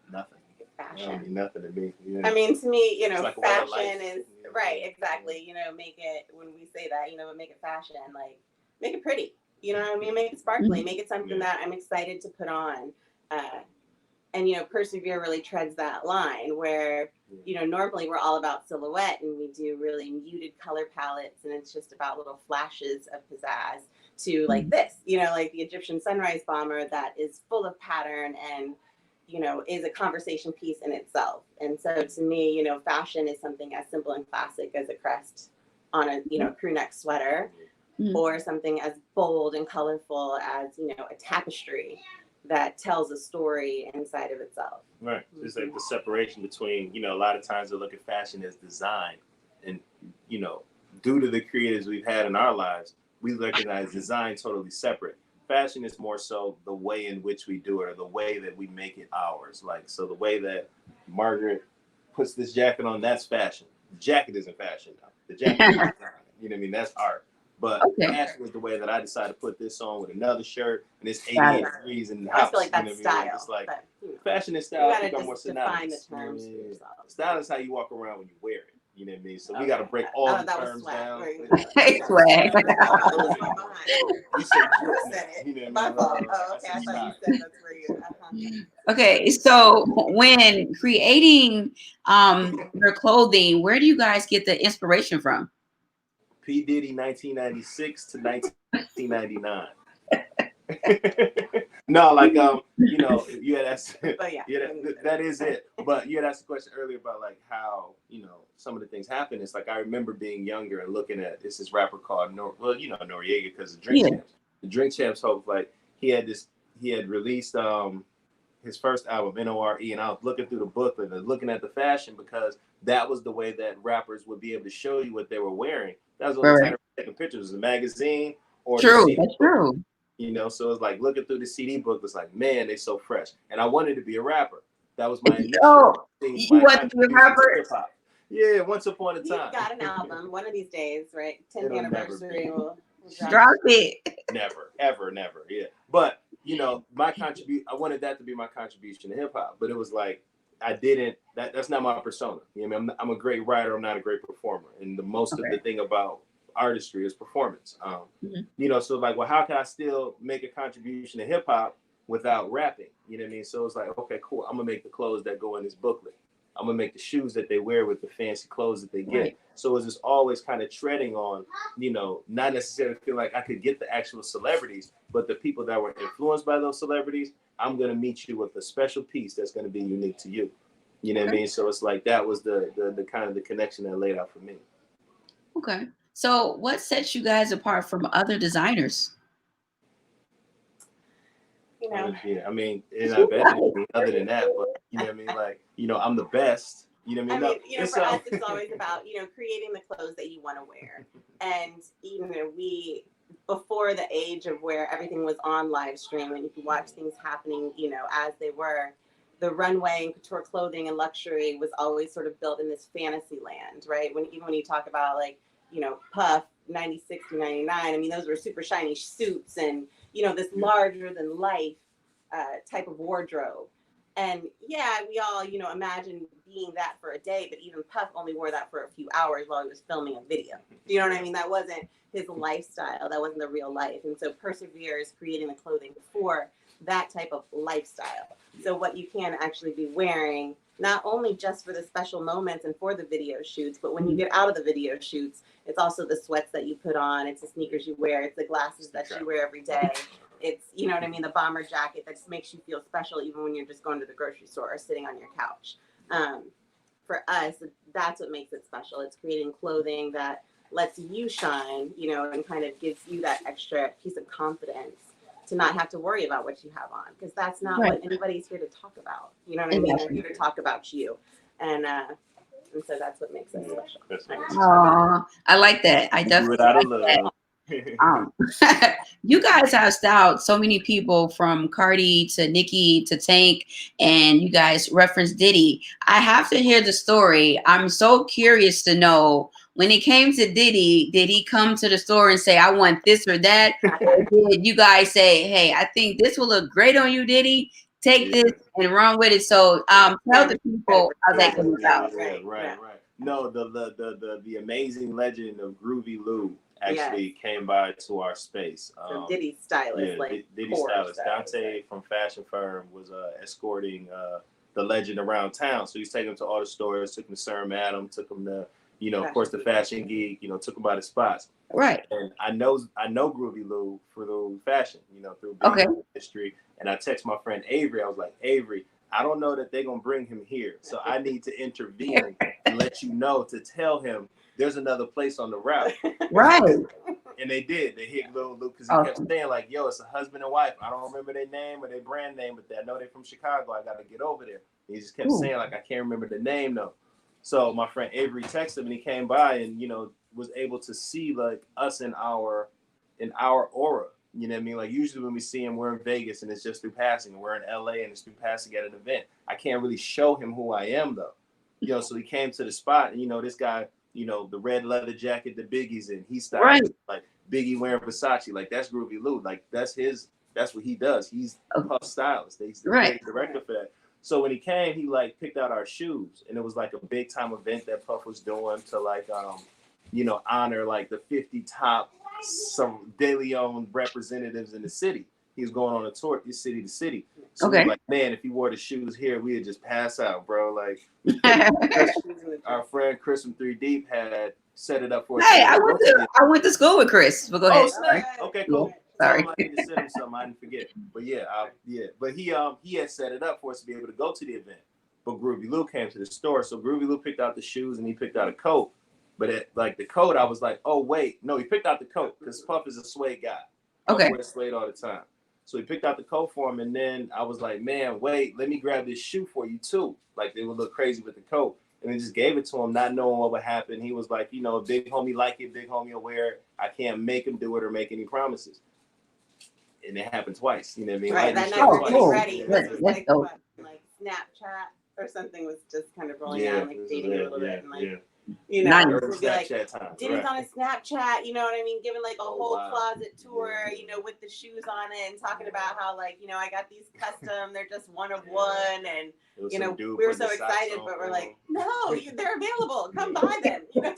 Nothing. Fashion. I mean, nothing to me. Yeah. I mean, to me, like fashion is right. Exactly. Make it, when we say that, make it fashion, like make it pretty. You know what I mean? Make it sparkly. Make it something that I'm excited to put on. And, Persevere really treads that line where, normally we're all about silhouette and we do really muted color palettes and it's just about little flashes of pizzazz to like this, like the Egyptian sunrise bomber that is full of pattern and, is a conversation piece in itself. And so to me, fashion is something as simple and classic as a crest on a, crew neck sweater. Or something as bold and colorful as, a tapestry that tells a story inside of itself. Right. It's like the separation between, a lot of times they look at fashion as design. And, due to the creatives we've had in our lives, we recognize design totally separate. Fashion is more so the way in which we do it or the way that we make it ours. Like, so the way that Margaret puts this jacket on, that's fashion. The jacket isn't fashion now. The jacket is design. You know what I mean? That's art. But fashion was the way that I decided to put this on with another shirt and it's 88 degrees in the house. I feel like that's style. Like, it's like fashion and style. I think are more synonymous. Define the terms for yourself. Style is how you walk around when you wear it. You know what I mean? So we got to break all the terms down. Swag. You said it. My fault. Oh, okay. I thought you said that's where you. Okay, so when creating your clothing, where do you guys get the inspiration from? P. Diddy, 1996 to 1999. No, like you had asked. That is it. But you had asked a question earlier about like how some of the things happen. It's like I remember being younger and looking at this rapper called Noriega because the Drink Champs. The Drink Champs hope like he had released his first album NORE, and I was looking through the booklet and looking at the fashion because that was the way that rappers would be able to show you what they were wearing. That was the only time they were taking pictures, a magazine or true. That's true. So it's like looking through the CD book. It's like, man, they so fresh. And I wanted to be a rapper. That was my initial thing. You want to be a rapper? Yeah, once upon a time. You've got an album one of these days, right? 10th anniversary. We'll drop it. Never, ever, never. Yeah, but my contribution. I wanted that to be my contribution to hip hop, but it was like I didn't. That's not my persona. You know what I mean? I'm a great writer. I'm not a great performer. And the most of the thing about artistry is performance. So like, well, how can I still make a contribution to hip hop without rapping? You know what I mean? So it's like, okay, cool. I'm gonna make the clothes that go in this booklet. I'm gonna make the shoes that they wear with the fancy clothes that they get. Right. So it's just always kind of treading on, not necessarily feel like I could get the actual celebrities, but the people that were influenced by those celebrities, I'm gonna meet you with a special piece that's gonna be unique to you. You know what I mean? So it's like that was the kind of the connection that laid out for me. Okay. So what sets you guys apart from other designers? Yeah, I mean, it's not bad other than that, but you know what I mean? Like, I'm the best. You know what I mean? For us, it's always about, creating the clothes that you want to wear. And, we, before the age of where everything was on live stream and you could watch things happening, as they were, the runway and couture clothing and luxury was always sort of built in this fantasy land, right? Even when you talk about like, Puff, 96 to 99, I mean, those were super shiny suits and, this larger than life type of wardrobe. And yeah, we all, imagine being that for a day, but even Puff only wore that for a few hours while he was filming a video. You know what I mean? That wasn't his lifestyle. That wasn't the real life. And so Persevere is creating the clothing for that type of lifestyle. So what you can actually be wearing, not only just for the special moments and for the video shoots, but when you get out of the video shoots, it's also the sweats that you put on, it's the sneakers you wear, it's the glasses that you wear every day. It's, you know what I mean, the bomber jacket that just makes you feel special even when you're just going to the grocery store or sitting on your couch. For us, that's what makes it special. It's creating clothing that lets you shine, you know, and kind of gives you that extra piece of confidence to not have to worry about what you have on, because that's not what anybody's here to talk about. You know what I mean? They're here to talk about you. And so that's what makes us special. Oh, I like that. I definitely like that. You guys have styled so many people, from Cardi to Nicki to Tank, and you guys referenced Diddy. I have to hear the story. I'm so curious to know, when it came to Diddy, did he come to the store and say, I want this or that? Or did you guys say, hey, I think this will look great on you, Diddy? Take this and run with it. So tell the people how that came about. Right. No, the amazing legend of Groovy Lou actually came by to our space. So Diddy's stylist, Diddy stylist. Dante from Fashion Firm was escorting the legend around town. So he's taking him to all the stores, took him to Sir Madam, took him to, you know, of course, the Fashion Geek, you know, took him by the spots. Right. And I know Groovy Lou for the fashion, you know, through being history. And I text my friend Avery. I was like, Avery, I don't know that they're gonna bring him here, so I need to intervene and let you know to tell him there's another place on the route. Right. And they did. They hit Lil Luke because he kept saying like, "Yo, it's a husband and wife. I don't remember their name or their brand name, but I know they're from Chicago. I gotta get over there." And he just kept saying like, "I can't remember the name though." So my friend Avery texted him, and he came by and, you know, was able to see like us in our aura. You know what I mean? Like, usually when we see him, we're in Vegas and it's just through passing. We're in LA and it's through passing at an event. I can't really show him who I am though. You know, so he came to the spot and, you know, this guy, you know, the red leather jacket that Biggie's in, he started like Biggie wearing Versace. Like, that's Groovy Lou. Like, that's what he does. He's a Puff stylist. He's the creative director for that. So when he came, he like picked out our shoes, and it was like a big time event that Puff was doing to like, you know, honor like the 50 top some daily owned representatives in the city. He was going on a tour, city to city. So we were like, man, if he wore the shoes here, we'd just pass out, bro. Like, our friend Chris from 3 Deep had set it up for us. Hey, I went to school with Chris. But go ahead. Okay, cool. Sorry. I need to send him something. I didn't forget. But but he had set it up for us to be able to go to the event. But Groovy Lou came to the store, so Groovy Lou picked out the shoes and he picked out a coat. But at like the coat, I was like, oh wait, no, he picked out the coat because Puff is a suede guy. Puff wears suede all the time. So he picked out the coat for him, and then I was like, man, wait, let me grab this shoe for you too. Like, they would look crazy with the coat. And then just gave it to him, not knowing what would happen. He was like, you know, big homie like it, big homie will wear it. I can't make him do it or make any promises. And it happened twice. You know what I mean? Right, that night we're getting ready. This was like Snapchat or something was just kind of rolling out, like dating a little bit, and like, you know, we'll be like, Diddy's on a Snapchat, you know what I mean, giving like a whole closet tour, you know, with the shoes on it, and talking about how, like, you know, I got these custom, they're just one of one, and you know, we were so excited, but we're like, no, they're available, come buy them. You know?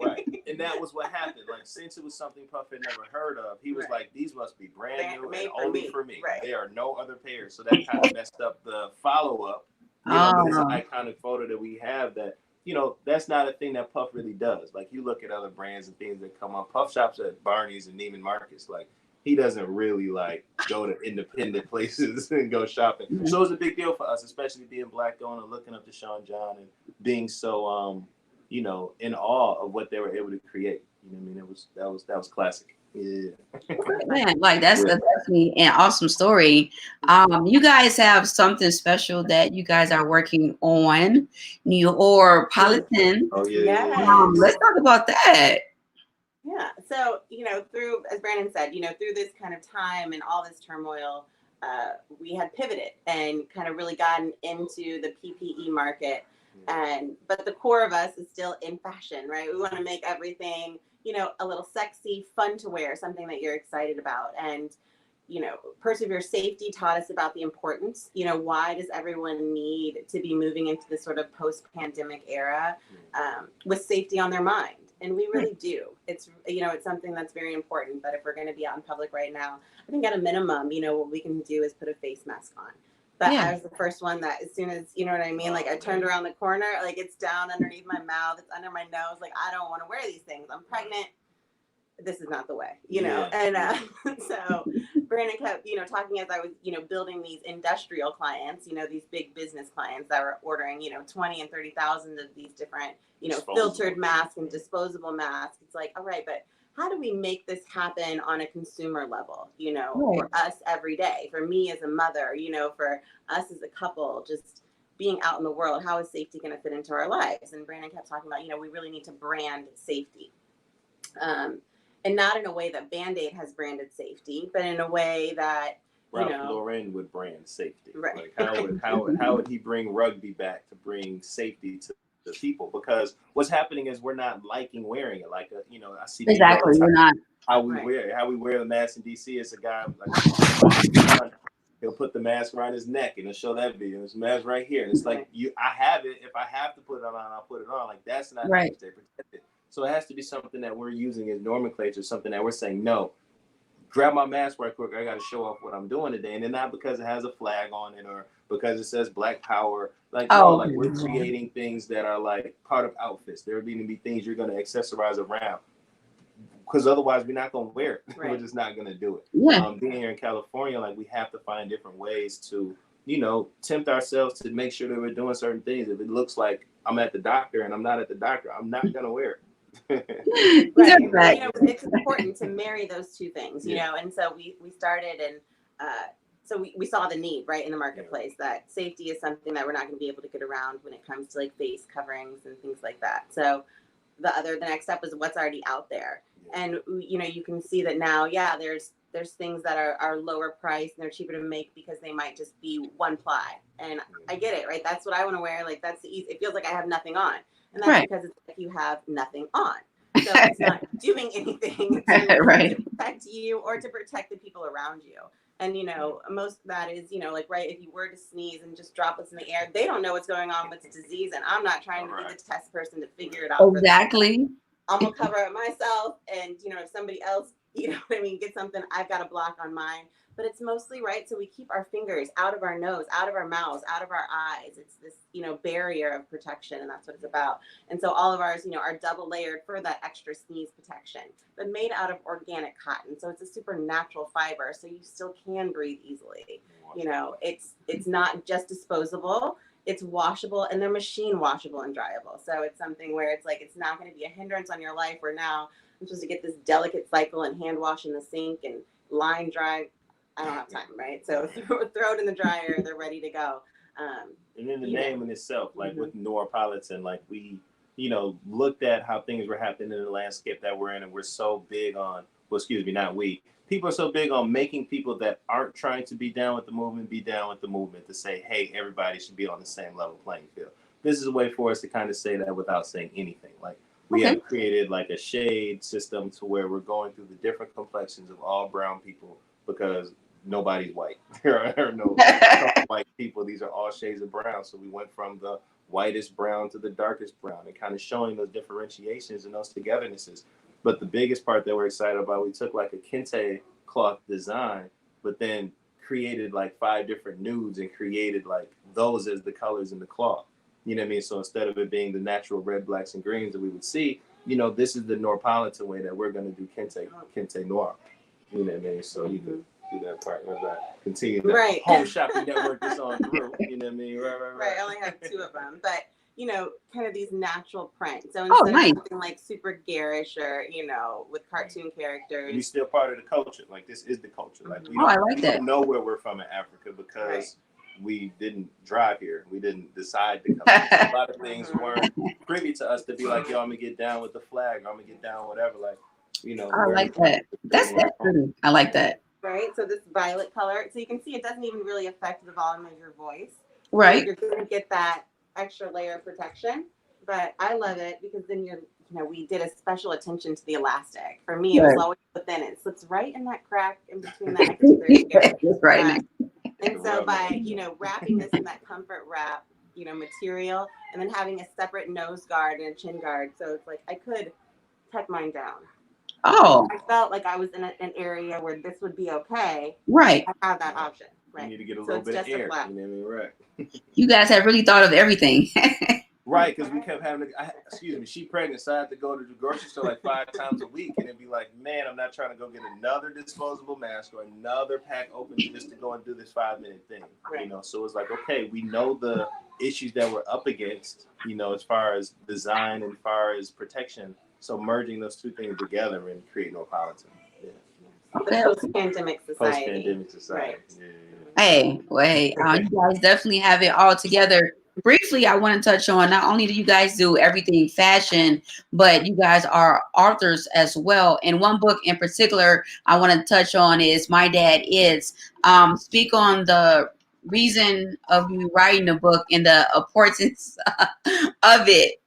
Right, and that was what happened. Like, since it was something Puff had never heard of, he was like, these must be brand new and only for me. There are no other pairs. So that kind of messed up the follow-up. You know, this iconic photo that we have that, you know, that's not a thing that Puff really does. Like, you look at other brands and things that come up. Puff shops at Barney's and Neiman Marcus. Like, he doesn't really like go to independent places and go shopping. So it was a big deal for us, especially being black, going and looking up to Sean John and being so, you know, in awe of what they were able to create. You know what I mean? That was classic. Yeah. Man, like that's definitely an awesome story. You guys have something special that you guys are working on, Neopolitan. Oh yeah. Let's talk about that. Yeah. So, you know, through, as Brandon said, you know, through this kind of time and all this turmoil, we had pivoted and kind of really gotten into the PPE market. But the core of us is still in fashion, right? We want to make everything, you know, a little sexy, fun to wear, something that you're excited about. And, you know, Persevere Safety taught us about the importance. You know, why does everyone need to be moving into this sort of post-pandemic era with safety on their mind? And we really do. It's, it's something that's very important. But if we're going to be out in public right now, I think at a minimum, what we can do is put a face mask on. But I was the first one that, as soon as, you know what I mean? Like, I turned around the corner, like, it's down underneath my mouth, it's under my nose. Like, I don't want to wear these things. I'm pregnant. This is not the way, And so Brandon kept, talking as I was, building these industrial clients, these big business clients that were ordering, 20 and 30,000 of these different, filtered masks and disposable masks. It's like, all right, but how do we make this happen on a consumer level, for us every day, for me as a mother, for us as a couple, just being out in the world, how is safety going to fit into our lives? And Brandon kept talking about, we really need to brand safety. And not in a way that Band-Aid has branded safety, but in a way that, Ralph Lauren would brand safety. Right. Like how would he bring rugby back to bring safety to the people? Because what's happening is we're not liking wearing it. Like, I see exactly. We're not. How we wear the mask in DC. It's a guy like he'll put the mask around his neck and he'll show that video. It's a mask right here, and it's like I have it. If I have to put it on, I'll put it on. Like, that's not how to stay protected. So it has to be something that we're using as nomenclature, something that we're saying, no, grab my mask right quick. I got to show off what I'm doing today. And then not because it has a flag on it or because it says Black Power. Like, we're creating things that are like part of outfits. There are going to be things you're going to accessorize around. Because otherwise we're not going to wear it. Right. We're just not going to do it. Yeah. Being here in California, like, we have to find different ways to, tempt ourselves to make sure that we're doing certain things. If it looks like I'm at the doctor and I'm not at the doctor, I'm not going to wear it. Right. It's important to marry those two things, and so we started, and so we saw the need right in the marketplace that safety is something that we're not going to be able to get around when it comes to like face coverings and things like that. So the next step is what's already out there, and you can see that now, there's things that are lower price and they're cheaper to make because they might just be one ply, and I get it, right? That's what I want to wear. Like, that's the easy. It feels like I have nothing on. And that's because it's like you have nothing on. So it's not doing anything to protect you or to protect the people around you. And, most of that is, if you were to sneeze and just droplets in the air, they don't know what's going on with the disease. And I'm not trying to be the test person to figure it out. Exactly. I'm going to cover it myself. And, if somebody else, get something, I've got a block on mine. But it's mostly so we keep our fingers out of our nose, out of our mouths, out of our eyes. It's this, barrier of protection, and that's what it's about. And so all of ours, are double layered for that extra sneeze protection, but made out of organic cotton. So it's a super natural fiber, so you still can breathe easily. It's not just disposable. It's washable, and they're machine washable and dryable. So it's something where it's like, it's not going to be a hindrance on your life, where now I'm supposed to get this delicate cycle and hand wash in the sink and line dry. I don't have time, right? So throw it in the dryer, they're ready to go. And then the name in itself, like with Neuropolitan, like we, looked at how things were happening in the landscape that we're in, and we're so big on, people are so big on making people that aren't trying to be down with the movement, to say, hey, everybody should be on the same level playing field. This is a way for us to kind of say that without saying anything. Like, we have created like a shade system to where we're going through the different complexions of all brown people, because nobody's white. There are no white people. These are all shades of brown. So we went from the whitest brown to the darkest brown, and kind of showing those differentiations and those togethernesses. But the biggest part that we're excited about, we took like a kente cloth design, but then created like 5 different nudes and created like those as the colors in the cloth. You know what I mean? So instead of it being the natural red, blacks, and greens that we would see, this is the Neuropolitan way that we're going to do kente noir. You know what I mean? So you can do that part as I continue the home shopping network that's on through. You know what I mean? Right. I only have 2 of them, but kind of these natural prints. So instead of something like super garish or with cartoon characters, we're still part of the culture. Like, this is the culture. Like, I like that. We don't know where we're from in Africa because we didn't drive here. We didn't decide to come here. A lot of things weren't privy to us to be like, yo, I'm gonna get down with the flag, or I'm gonna get down whatever. Like, I like that. That's pretty. I like that. Right. So this violet color, so you can see it doesn't even really affect the volume of your voice. Right. You're going to get that extra layer of protection, but I love it because then we did a special attention to the elastic. For me, it was always within it. It slips right in that crack in between that. Right. And so by, wrapping this in that comfort wrap, material, and then having a separate nose guard and a chin guard. So it's like I could tuck mine down. Oh, I felt like I was in an area where this would be okay. right. I have that option. Right. You need to get a So little it's bit of just a air. flap. You know what I mean? Right. You guys have really thought of everything. Right, because we kept having to, excuse me, she pregnant, so I had to go to the grocery store like 5 times a week, and it'd be like, man, I'm not trying to go get another disposable mask or another pack opening just to go and do this 5-minute thing, Right. you know. So it's like, okay, we know the issues that we're up against, you know, as far as design and as far as protection. So merging those two things together and creating no policy. Yeah. The post-pandemic society. Post-pandemic society. Right. Yeah. Hey, well, hey, you guys definitely have it all together. Briefly, I want to touch on not only do you guys do everything fashion, but you guys are authors as well. And one book in particular I want to touch on is My Dad Is. Speak on the reason of you writing the book and the importance of it.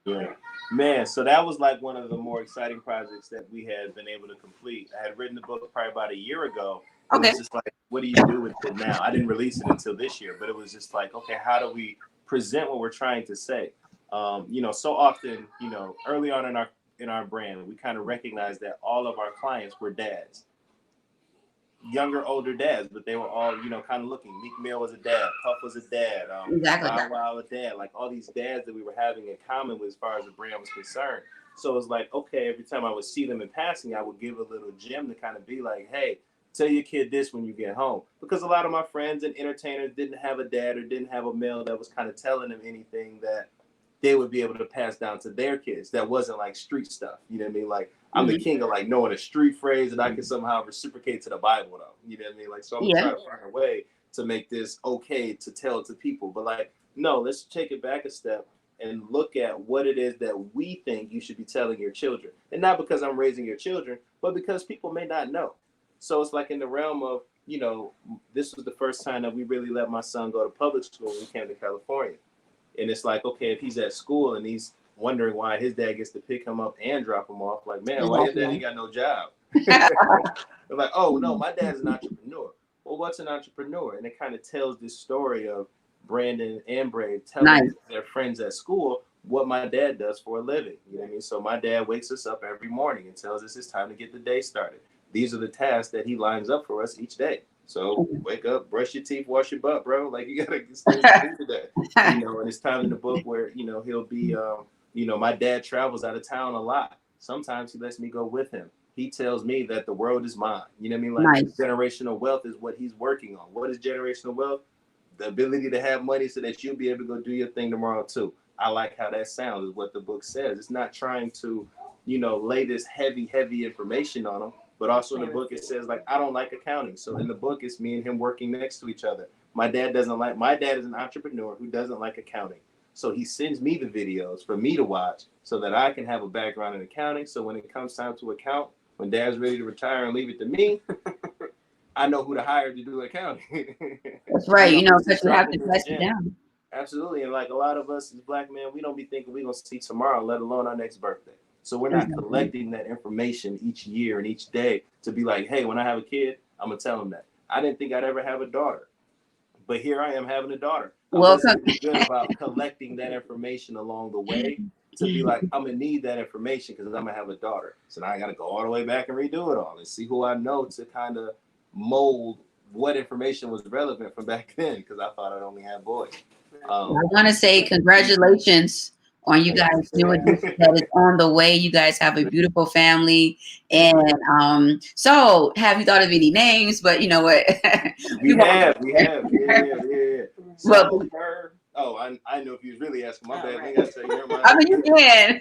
Yeah. Man, so that was like one of the more exciting projects that we had been able to complete. I had written the book probably about a year ago. It Okay. was just like, what do you do with it now? I didn't release it until this year, but it was just like, okay, how do we present what we're trying to say? You know, so often, you know, early on in our brand, we kind of recognized that all of our clients were dads. Younger, older dads, but they were all, you know, kind of looking. Meek Mill was a dad. Puff was a dad. Exactly. Bow Wow a dad. Like all these dads that we were having in common with as far as the brand was concerned. So it was like, okay, every time I would see them in passing, I would give a little gem to kind of be like, hey, tell your kid this when you get home. Because a lot of my friends and entertainers didn't have a dad or didn't have a male that was kind of telling them anything that they would be able to pass down to their kids that wasn't like street stuff. You know what I mean? Like, I'm the king of like knowing a street phrase and I can somehow reciprocate to the Bible though. You know what I mean? Like, so I'm gonna try to find a way to make this okay to tell to people. But like, no, let's take it back a step and look at what it is that we think you should be telling your children. And not because I'm raising your children, but because people may not know. So it's like in the realm of, you know, this was the first time that we really let my son go to public school when he came to California. And it's like, okay, if he's at school and he's wondering why his dad gets to pick him up and drop him off, like, man, why your dad ain't got no job? They're like, oh, no, my dad's an entrepreneur. Well, what's an entrepreneur? And it kind of tells this story of Brandon and Brave telling their friends at school what my dad does for a living. You know what I mean? So my dad wakes us up every morning and tells us it's time to get the day started. These are the tasks that he lines up for us each day. So wake up, brush your teeth, wash your butt, bro. Like, you gotta get things to do today. You know, and it's time in the book where, you know, he'll be, you know, my dad travels out of town a lot. Sometimes he lets me go with him. He tells me that the world is mine. You know what I mean? Like, generational wealth is what he's working on. What is generational wealth? The ability to have money so that you'll be able to go do your thing tomorrow too. I like how that sounds, is what the book says. It's not trying to, you know, lay this heavy information on them. But also in the book, it says, like, I don't like accounting. So in the book, it's me and him working next to each other. My dad is an entrepreneur who doesn't like accounting. So he sends me the videos for me to watch so that I can have a background in accounting. So when it comes time to account, when dad's ready to retire and leave it to me, I know who to hire to do accounting. That's right. You know, because you have to pass it down. Absolutely. And like a lot of us as Black men, we don't be thinking we're going to see tomorrow, let alone our next birthday. So we're not collecting that information each year and each day to be like, hey, when I have a kid, I'm going to tell them that. I didn't think I'd ever have a daughter. But here I am having a daughter. Welcome. It's good about collecting that information along the way to be like, I'm going to need that information because I'm going to have a daughter. So now I got to go all the way back and redo it all and see who I know to kind of mold what information was relevant from back then because I thought I'd only have boys. I want to say congratulations on you guys doing this. That is on the way. You guys have a beautiful family. And so have you thought of any names? But you know what? we have. Yeah. So I know if you was really asking, my bad. Right. Say, I mean, you can.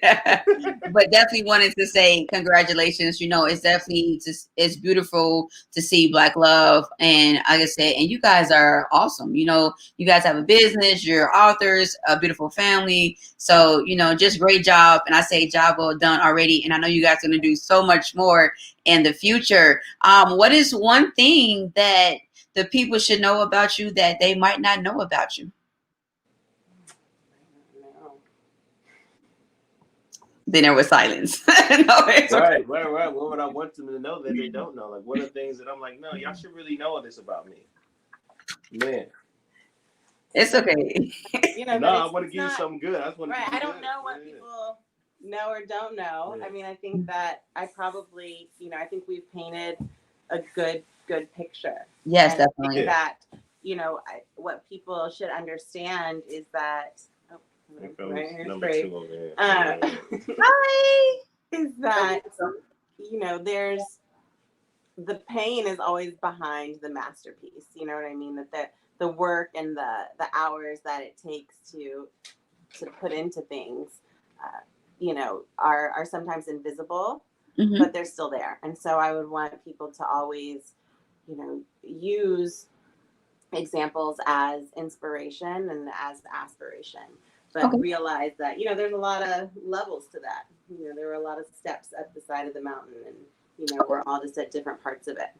But definitely wanted to say congratulations. You know, it's definitely it's beautiful to see Black love. And like I said, and you guys are awesome. You know, you guys have a business, you're authors, a beautiful family. So, you know, just great job. And I say job well done already. And I know you guys are going to do so much more in the future. What is one thing that the people should know about you that they might not know about you? Then there was silence. Right. What would I want them to know that they don't know? Like, what are things that I'm like, no, y'all should really know this about me? Man. It's okay. You know, no, I want to give you something good. I just want to I don't know what people know or don't know. Yeah. I mean, I think that I probably, I think we've painted a good picture. Yes, and I definitely. think that, what people should understand is that, right here's Number Brave. 2 over there. Hi. Is that, there's the pain is always behind the masterpiece. You know what I mean? That the work and the hours that it takes to put into things, are sometimes invisible, Mhm. but they're still there. And so I would want people to always, use examples as inspiration and as aspiration, but Okay. realize that, there's a lot of levels to that. There are a lot of steps up the side of the mountain, and, we're all just at different parts of it.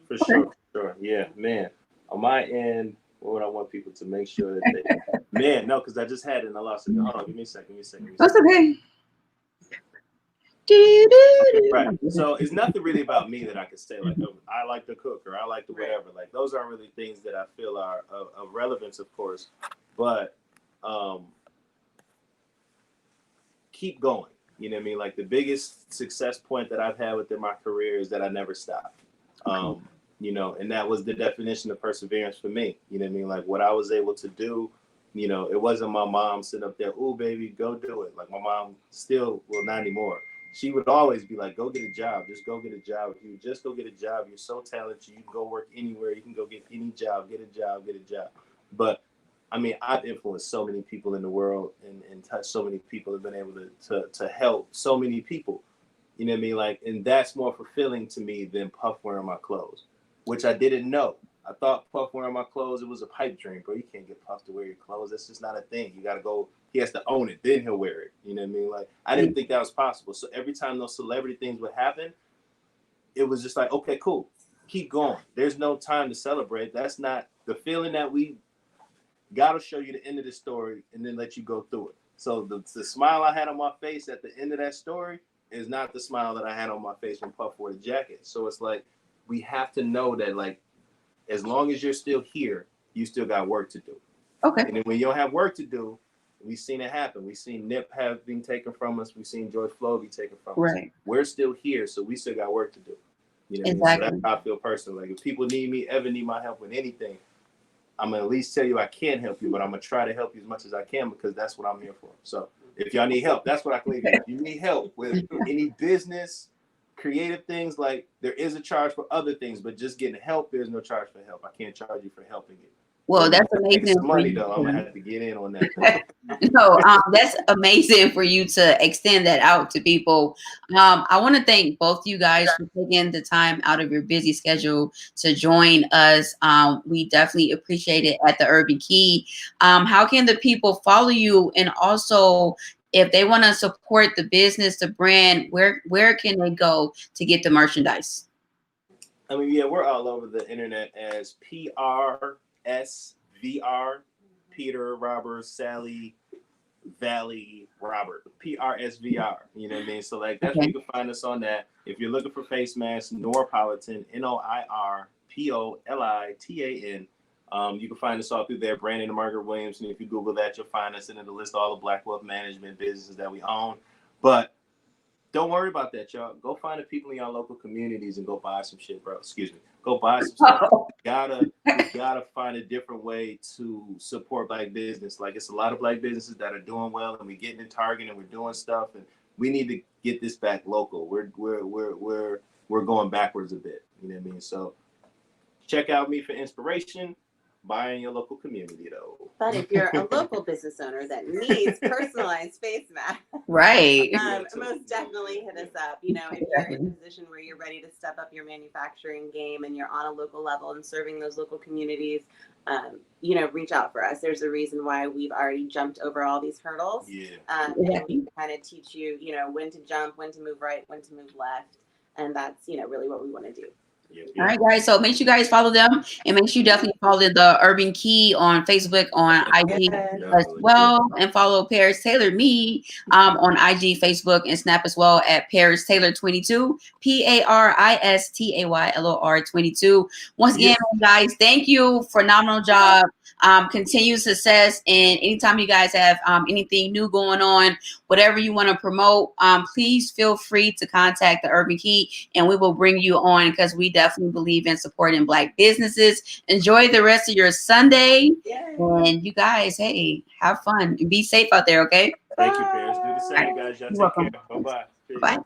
For sure. Yeah, man. On my end, what would I want people to make sure that they, man, no, because I just had it and I lost it. Hold on, give me a second. That's okay. Okay, right. So it's nothing really about me that I could say, like, oh, I like to cook or I like to whatever. Like, those aren't really things that I feel are of relevance, of course. But keep going. You know what I mean? Like, the biggest success point that I've had within my career is that I never stopped. And that was the definition of perseverance for me. You know what I mean? Like, what I was able to do, it wasn't my mom sitting up there, oh, baby, go do it. Like, my mom still, well, not anymore. She would always be like, go get a job. Just go get a job. If you just go get a job, you're so talented. You can go work anywhere. You can go get any job, get a job. But I mean, I've influenced so many people in the world and touched so many people, have been able to help so many people. You know what I mean? Like, and that's more fulfilling to me than Puff wearing my clothes, which I didn't know. I thought Puff wearing my clothes, it was a pipe dream, bro. You can't get Puff to wear your clothes. That's just not a thing. You got to go. He has to own it. Then he'll wear it. You know what I mean? Like, I didn't think that was possible. So every time those celebrity things would happen, it was just like, okay, cool. Keep going. There's no time to celebrate. That's not the feeling that we got to show you the end of the story and then let you go through it. So the smile I had on my face at the end of that story is not the smile that I had on my face when Puff wore the jacket. So it's like, we have to know that, like, as long as you're still here, you still got work to do. Okay. And then when you don't have work to do, we've seen it happen. We've seen Nip have been taken from us. We've seen George Floyd be taken from us. Right. We're still here, so we still got work to do. You know what Exactly. I mean? So that's how I feel personally. Like, if people ever need my help with anything, I'm going to at least tell you I can help you, but I'm going to try to help you as much as I can because that's what I'm here for. So if y'all need help, that's what I can leave you. If you need help with any business, creative things, like, there is a charge for other things, but just getting help, there's no charge for help. I can't charge you for helping it. Well, that's amazing. Some money, though. I'm going to have to get in on that. No, that's amazing for you to extend that out to people. I want to thank both you guys for taking the time out of your busy schedule to join us. We definitely appreciate it at the Urban Key. How can the people follow you? And also, if they want to support the business, the brand, where can they go to get the merchandise? I mean, yeah, we're all over the internet as PRSVR, Peter, Robert, Sally, Valley, Robert, PRSVR. You know what I mean? So, like, that's where you can find us on that. If you're looking for face masks, Norpolitan, NOIRPOLITAN. You can find us all through there, Brandon and Margaret Williamson. If you Google that, you'll find us, and it'll list all the Black Wealth Management businesses that we own. But don't worry about that, y'all. Go find the people in your local communities and go buy some shit, bro. Excuse me. Go buy some stuff. We gotta find a different way to support Black business. Like, it's a lot of Black businesses that are doing well, and we're getting in Target and we're doing stuff, and we need to get this back local. We're going backwards a bit. You know what I mean? So check out me for inspiration. Buy in your local community, though. But if you're a local business owner that needs personalized face masks, right, most definitely hit us up. If you're in a position where you're ready to step up your manufacturing game and you're on a local level and serving those local communities, reach out for us. There's a reason why we've already jumped over all these hurdles. And we kind of teach you, when to jump, when to move right, when to move left. And that's, really what we want to do. All right, guys. So make sure you guys follow them, and make sure you definitely follow the Urban Key on Facebook, on IG as well, and follow Paris Taylor me on IG, Facebook, and Snap as well at Paris Taylor 22, PARISTAYLOR 22. Once again, guys, thank you. Phenomenal job. continued success. And anytime you guys have anything new going on, whatever you want to promote, please feel free to contact the Urban Key, and we will bring you on because we definitely believe in supporting Black businesses. Enjoy the rest of your Sunday. Yay. And you guys, hey, have fun and be safe out there, okay? Thank you, Paris. Do the same, guys. Y'all You're take welcome. care. Bye-bye. Peace. Bye.